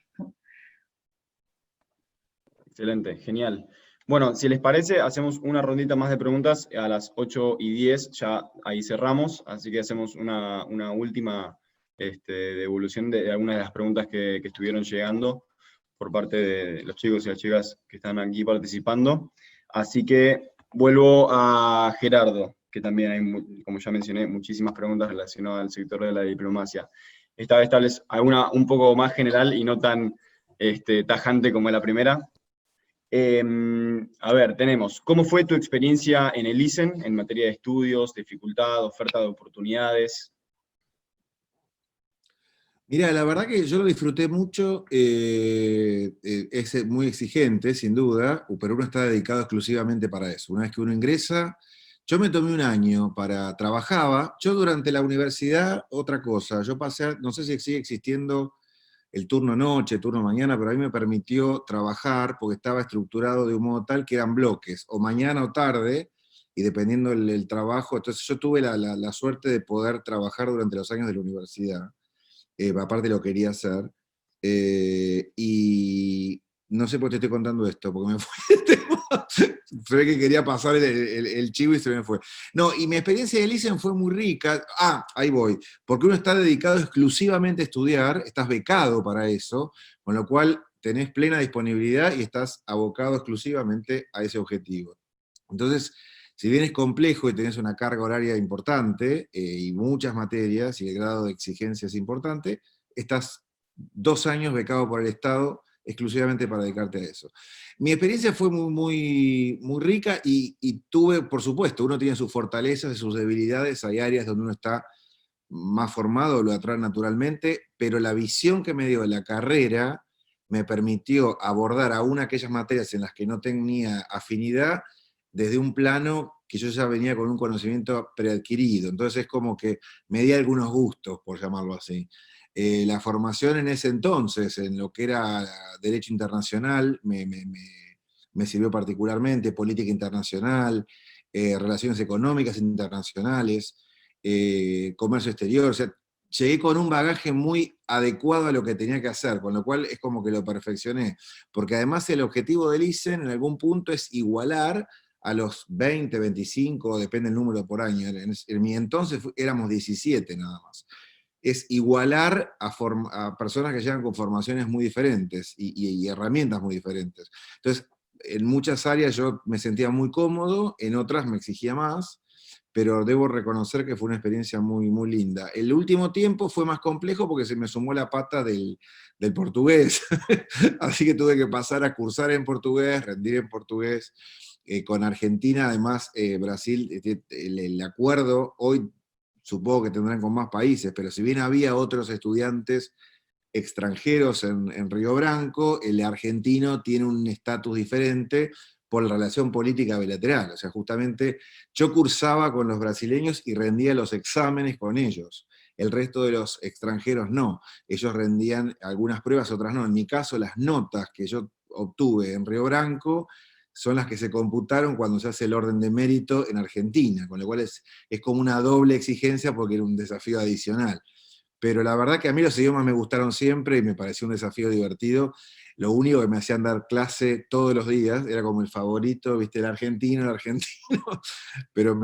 Excelente, genial. Bueno, si les parece, hacemos una rondita más de preguntas a las 8:10, ya ahí cerramos, así que hacemos una última de evolución de algunas de las preguntas que estuvieron llegando por parte de los chicos y las chicas que están aquí participando. Así que vuelvo a Gerardo, que también hay, como ya mencioné, muchísimas preguntas relacionadas al sector de la diplomacia. Esta vez tal vez alguna un poco más general y no tan tajante como la primera. A ver, tenemos, ¿cómo fue tu experiencia en el ISEN en materia de estudios, dificultad, oferta de oportunidades? Mira, la verdad que yo lo disfruté mucho, es muy exigente, sin duda, pero uno está dedicado exclusivamente para eso. Una vez que uno ingresa, yo me tomé un año trabajaba, yo durante la universidad, otra cosa, yo pasé, no sé si sigue existiendo el turno noche, turno mañana, pero a mí me permitió trabajar porque estaba estructurado de un modo tal que eran bloques, o mañana o tarde, y dependiendo el trabajo, entonces yo tuve la suerte de poder trabajar durante los años de la universidad. Aparte lo quería hacer, y no sé por qué te estoy contando esto, porque me fue el tema. Se ve que quería pasar el chivo y se me fue. No, y mi experiencia de ISEN fue muy rica. Ahí voy, porque uno está dedicado exclusivamente a estudiar, estás becado para eso, con lo cual tenés plena disponibilidad y estás abocado exclusivamente a ese objetivo. Entonces, si bien es complejo y tenés una carga horaria importante y muchas materias y el grado de exigencia es importante, estás 2 años becado por el Estado exclusivamente para dedicarte a eso. Mi experiencia fue muy rica y tuve, por supuesto, uno tiene sus fortalezas y sus debilidades, hay áreas donde uno está más formado, lo atrae naturalmente, pero la visión que me dio la carrera me permitió abordar aún aquellas materias en las que no tenía afinidad desde un plano que yo ya venía con un conocimiento preadquirido. Entonces es como que me di algunos gustos, por llamarlo así. La formación en ese entonces, en lo que era Derecho Internacional, me sirvió particularmente, política internacional, relaciones económicas internacionales, comercio exterior, o sea, llegué con un bagaje muy adecuado a lo que tenía que hacer, con lo cual es como que lo perfeccioné, porque además el objetivo del ISEN en algún punto es igualar a los 20, 25, depende del número por año, en mi entonces éramos 17 nada más, es igualar a personas que llegan con formaciones muy diferentes y herramientas muy diferentes. Entonces, en muchas áreas yo me sentía muy cómodo, en otras me exigía más, pero debo reconocer que fue una experiencia muy linda. El último tiempo fue más complejo porque se me sumó la pata del portugués, así que tuve que pasar a cursar en portugués, rendir en portugués. Con Argentina, además, Brasil, el acuerdo, hoy supongo que tendrán con más países, pero si bien había otros estudiantes extranjeros en Río Branco, el argentino tiene un estatus diferente por la relación política bilateral. O sea, justamente yo cursaba con los brasileños y rendía los exámenes con ellos. El resto de los extranjeros no. Ellos rendían algunas pruebas, otras no. En mi caso, las notas que yo obtuve en Río Branco son las que se computaron cuando se hace el orden de mérito en Argentina, con lo cual es como una doble exigencia porque era un desafío adicional. Pero la verdad que a mí los idiomas me gustaron siempre y me pareció un desafío divertido. Lo único que me hacían dar clase todos los días, era como el favorito, viste, el argentino, pero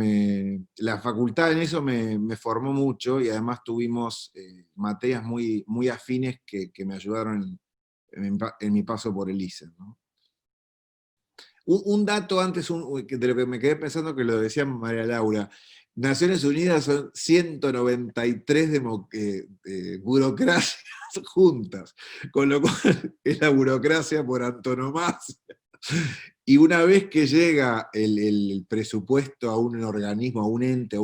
la facultad en eso me formó mucho y además tuvimos materias muy afines que me ayudaron en mi paso por el ISEN, ¿no? Un dato antes de lo que me quedé pensando, que lo decía María Laura. Naciones Unidas son 193 burocracias juntas, con lo cual es la burocracia por antonomasia. Y una vez que llega el presupuesto a un organismo, a un ente,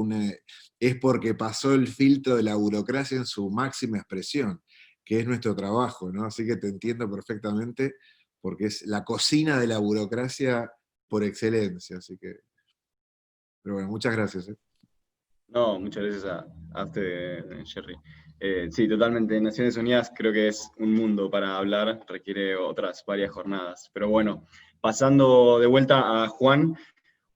es porque pasó el filtro de la burocracia en su máxima expresión, que es nuestro trabajo, ¿no? Así que te entiendo perfectamente, porque es la cocina de la burocracia por excelencia, así que... Pero bueno, muchas gracias. No, muchas gracias a usted, Jerry. Sí, totalmente. Naciones Unidas creo que es un mundo para hablar, requiere otras varias jornadas. Pero bueno, pasando de vuelta a Juan,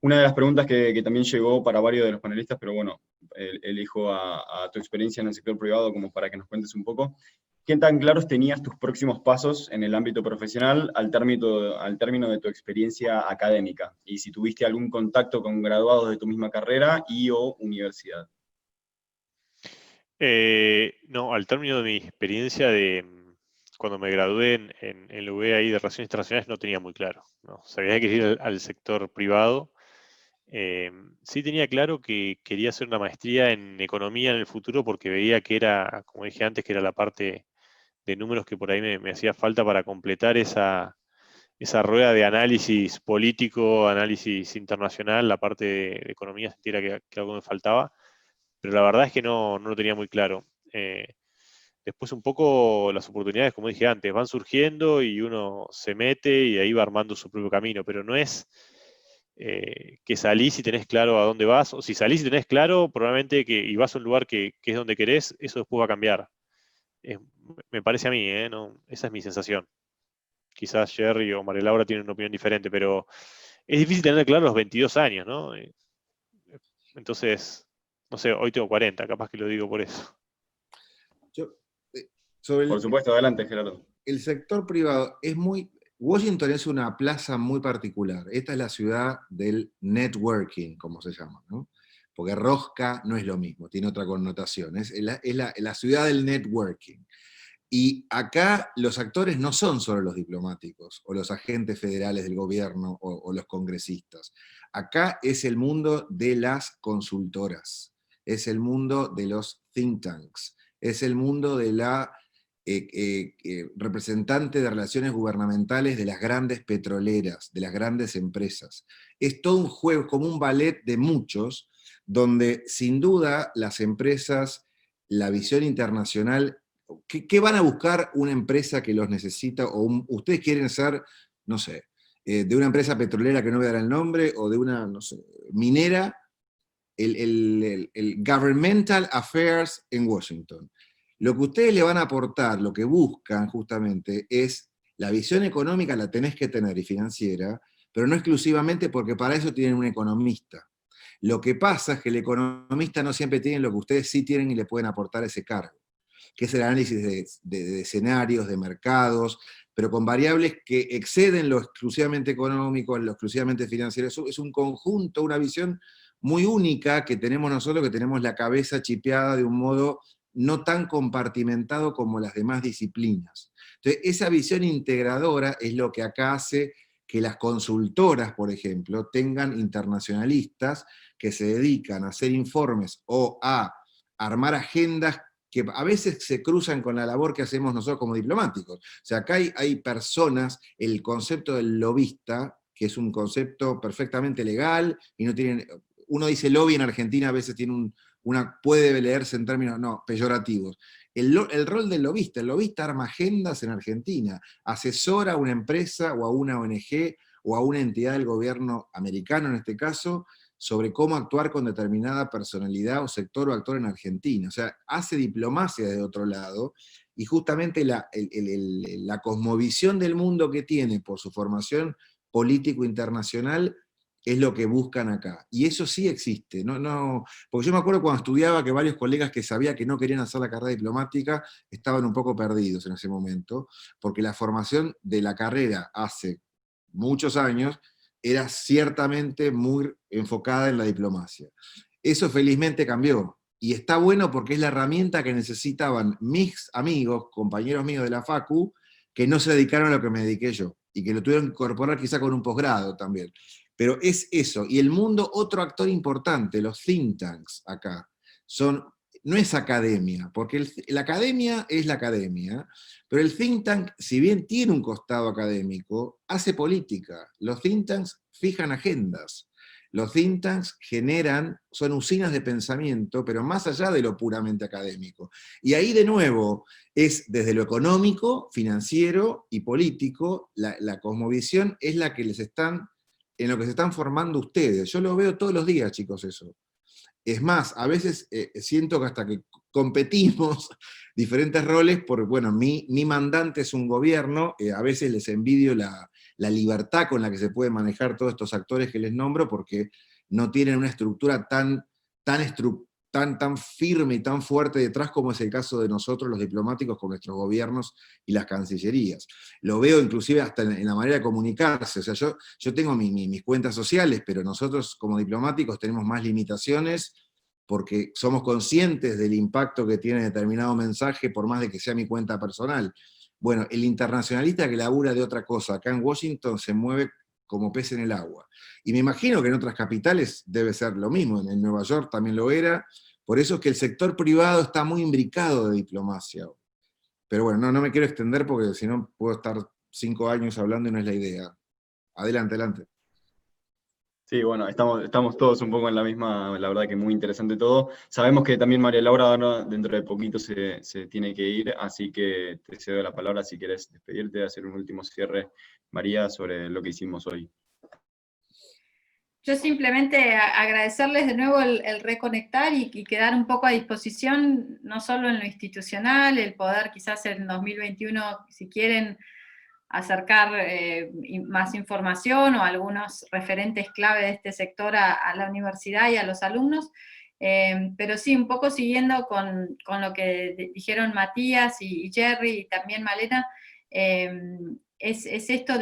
una de las preguntas que también llegó para varios de los panelistas, pero bueno, elijo a tu experiencia en el sector privado como para que nos cuentes un poco. ¿Qué tan claros tenías tus próximos pasos en el ámbito profesional al término de tu experiencia académica? Y si tuviste algún contacto con graduados de tu misma carrera y o universidad. No, al término de mi experiencia de cuando me gradué en la UBA de Relaciones Internacionales no tenía muy claro, ¿no? Sabía que quería ir al sector privado. Sí tenía claro que quería hacer una maestría en economía en el futuro porque veía que era, como dije antes, que era la parte de números que por ahí me hacía falta para completar esa rueda de análisis político, análisis internacional, la parte de economía sentía que algo me faltaba, pero la verdad es que no lo tenía muy claro. Después un poco las oportunidades, como dije antes, van surgiendo y uno se mete y ahí va armando su propio camino, pero no es que salís y tenés claro a dónde vas, o si salís y tenés claro, probablemente y vas a un lugar que es donde querés, eso después va a cambiar. Me parece a mí, ¿no? Esa es mi sensación. Quizás Jerry o María Laura tienen una opinión diferente, pero es difícil tener claro a los 22 años, ¿no? Entonces, no sé, hoy tengo 40, capaz que lo digo por eso. Por supuesto, adelante, Gerardo. El sector privado es muy... Washington es una plaza muy particular. Esta es la ciudad del networking, como se llama, ¿no? Porque rosca no es lo mismo, tiene otra connotación. Es la ciudad del networking. Y acá los actores no son solo los diplomáticos, o los agentes federales del gobierno, o los congresistas. Acá es el mundo de las consultoras, es el mundo de los think tanks, es el mundo de la representante de relaciones gubernamentales de las grandes petroleras, de las grandes empresas. Es todo un juego, como un ballet de muchos, donde sin duda las empresas, la visión internacional, ¿qué van a buscar una empresa que los necesita? O ustedes quieren ser, no sé, de una empresa petrolera que no voy a dar el nombre, o de una, no sé, minera, el Governmental Affairs en Washington. Lo que ustedes le van a aportar, lo que buscan justamente, es la visión económica, la tenés que tener, y financiera, pero no exclusivamente, porque para eso tienen un economista. Lo que pasa es que el economista no siempre tiene lo que ustedes sí tienen y le pueden aportar ese cargo, que es el análisis de escenarios, de mercados, pero con variables que exceden lo exclusivamente económico, lo exclusivamente financiero. Es un conjunto, una visión muy única que tenemos nosotros, que tenemos la cabeza chipeada de un modo no tan compartimentado como las demás disciplinas. Entonces, esa visión integradora es lo que acá hace que las consultoras, por ejemplo, tengan internacionalistas que se dedican a hacer informes o a armar agendas que a veces se cruzan con la labor que hacemos nosotros como diplomáticos. O sea, acá hay personas, el concepto del lobista, que es un concepto perfectamente legal, y no tienen, uno dice lobby en Argentina, a veces tiene puede leerse en términos peyorativos. El rol del lobista, el lobista arma agendas en Argentina, asesora a una empresa o a una ONG o a una entidad del gobierno americano en este caso, sobre cómo actuar con determinada personalidad o sector o actor en Argentina. O sea, hace diplomacia de otro lado, y justamente la cosmovisión del mundo que tiene por su formación político internacional es lo que buscan acá. Y eso sí existe. Porque yo me acuerdo cuando estudiaba que varios colegas que sabía que no querían hacer la carrera diplomática estaban un poco perdidos en ese momento, porque la formación de la carrera hace muchos años era ciertamente muy enfocada en la diplomacia. Eso felizmente cambió, y está bueno porque es la herramienta que necesitaban mis amigos, compañeros míos de la Facu, que no se dedicaron a lo que me dediqué yo, y que lo tuvieron que incorporar quizá con un posgrado también. Pero es eso, y el mundo, otro actor importante, los think tanks acá, no es academia, porque la academia es la academia, pero el think tank, si bien tiene un costado académico, hace política. Los think tanks fijan agendas. Los think tanks son usinas de pensamiento, pero más allá de lo puramente académico. Y ahí de nuevo es desde lo económico, financiero y político, la cosmovisión es la que en lo que se están formando ustedes. Yo lo veo todos los días, chicos, eso. Es más, a veces siento que hasta que competimos diferentes roles, porque bueno, mi mandante es un gobierno, a veces les envidio la libertad con la que se pueden manejar todos estos actores que les nombro, porque no tienen una estructura tan firme y tan fuerte detrás como es el caso de nosotros los diplomáticos con nuestros gobiernos y las cancillerías. Lo veo inclusive hasta en la manera de comunicarse. O sea, yo tengo mis cuentas sociales, pero nosotros como diplomáticos tenemos más limitaciones porque somos conscientes del impacto que tiene determinado mensaje, por más de que sea mi cuenta personal. Bueno, el internacionalista que labura de otra cosa, acá en Washington se mueve como pez en el agua. Y me imagino que en otras capitales debe ser lo mismo, en Nueva York también lo era, por eso es que el sector privado está muy imbricado de diplomacia. Pero bueno, no me quiero extender porque si no puedo estar 5 años hablando y no es la idea. Adelante, adelante. Sí, bueno, estamos todos un poco en la misma, la verdad que muy interesante todo. Sabemos que también María Laura ahora dentro de poquito se tiene que ir, así que te cedo la palabra si quieres despedirte, hacer un último cierre, María, sobre lo que hicimos hoy. Yo simplemente agradecerles de nuevo el reconectar y quedar un poco a disposición, no solo en lo institucional, el poder quizás en 2021, si quieren, acercar más información o algunos referentes clave de este sector a la universidad y a los alumnos, pero sí, un poco siguiendo con lo que dijeron Matías y Jerry y también Malena, es esto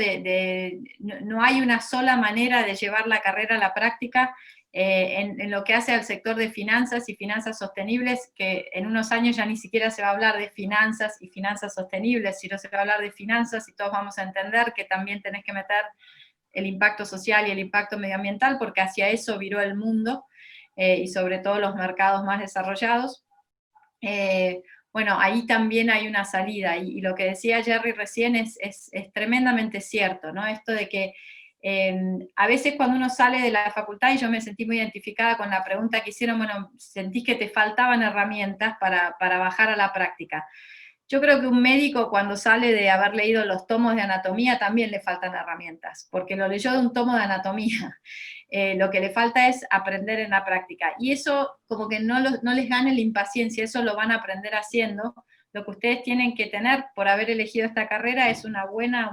no hay una sola manera de llevar la carrera a la práctica en lo que hace al sector de finanzas y finanzas sostenibles, que en unos años ya ni siquiera se va a hablar de finanzas y finanzas sostenibles, sino se va a hablar de finanzas y todos vamos a entender que también tenés que meter el impacto social y el impacto medioambiental, porque hacia eso viró el mundo, y sobre todo los mercados más desarrollados. Bueno, ahí también hay una salida, y lo que decía Jerry recién es tremendamente cierto, ¿no? Esto de que a veces cuando uno sale de la facultad, y yo me sentí muy identificada con la pregunta que hicieron, bueno, sentís que te faltaban herramientas para bajar a la práctica. Yo creo que un médico cuando sale de haber leído los tomos de anatomía también le faltan herramientas, porque lo leyó de un tomo de anatomía. Lo que le falta es aprender en la práctica. Y eso como que no les gane la impaciencia, eso lo van a aprender haciendo. Lo que ustedes tienen que tener por haber elegido esta carrera es un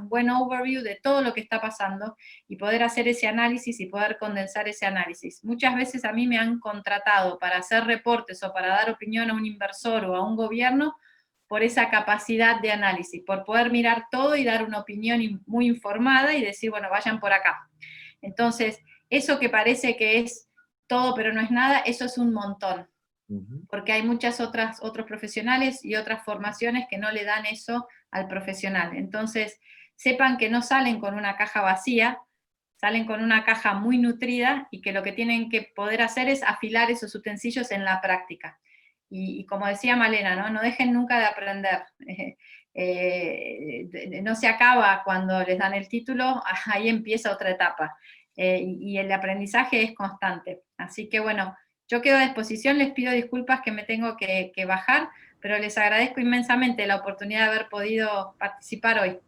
buen overview de todo lo que está pasando y poder hacer ese análisis y poder condensar ese análisis. Muchas veces a mí me han contratado para hacer reportes o para dar opinión a un inversor o a un gobierno por esa capacidad de análisis, por poder mirar todo y dar una opinión muy informada y decir, bueno, vayan por acá. Entonces, eso que parece que es todo pero no es nada, eso es un montón. Porque hay muchos otros profesionales y otras formaciones que no le dan eso al profesional. Entonces, sepan que no salen con una caja vacía, salen con una caja muy nutrida y que lo que tienen que poder hacer es afilar esos utensilios en la práctica. Y como decía Malena, no dejen nunca de aprender. No se acaba cuando les dan el título, ahí empieza otra etapa. Y el aprendizaje es constante. Así que bueno, yo quedo a disposición, les pido disculpas que me tengo que bajar, pero les agradezco inmensamente la oportunidad de haber podido participar hoy.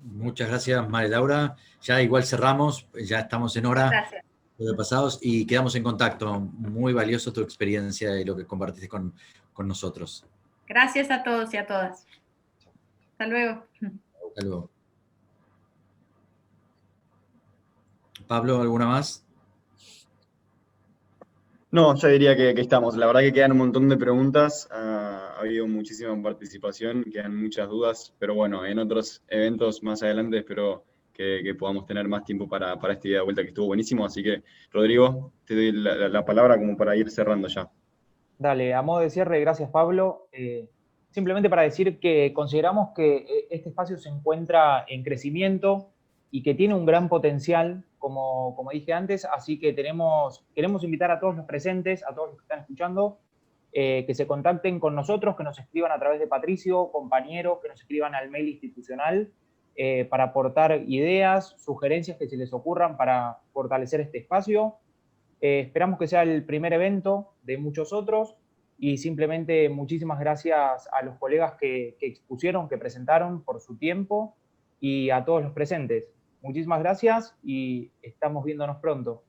Muchas gracias, María Laura. Ya igual cerramos, ya estamos en hora. Gracias. De pasados y quedamos en contacto. Muy valioso tu experiencia y lo que compartiste con nosotros. Gracias a todos y a todas. Hasta luego. Hasta luego. Pablo, ¿alguna más? No, yo diría que estamos. La verdad que quedan un montón de preguntas, ha habido muchísima participación, quedan muchas dudas, pero bueno, en otros eventos más adelante espero que podamos tener más tiempo para esta idea de vuelta que estuvo buenísimo. Así que, Rodrigo, te doy la palabra como para ir cerrando ya. Dale, a modo de cierre, gracias Pablo. Simplemente para decir que consideramos que este espacio se encuentra en crecimiento y que tiene un gran potencial, como dije antes, así que queremos invitar a todos los presentes, a todos los que están escuchando, que se contacten con nosotros, que nos escriban a través de Patricio, compañeros, que nos escriban al mail institucional, para aportar ideas, sugerencias que se les ocurran para fortalecer este espacio. Esperamos que sea el primer evento de muchos otros y simplemente muchísimas gracias a los colegas que expusieron, que presentaron por su tiempo y a todos los presentes. Muchísimas gracias y estamos viéndonos pronto.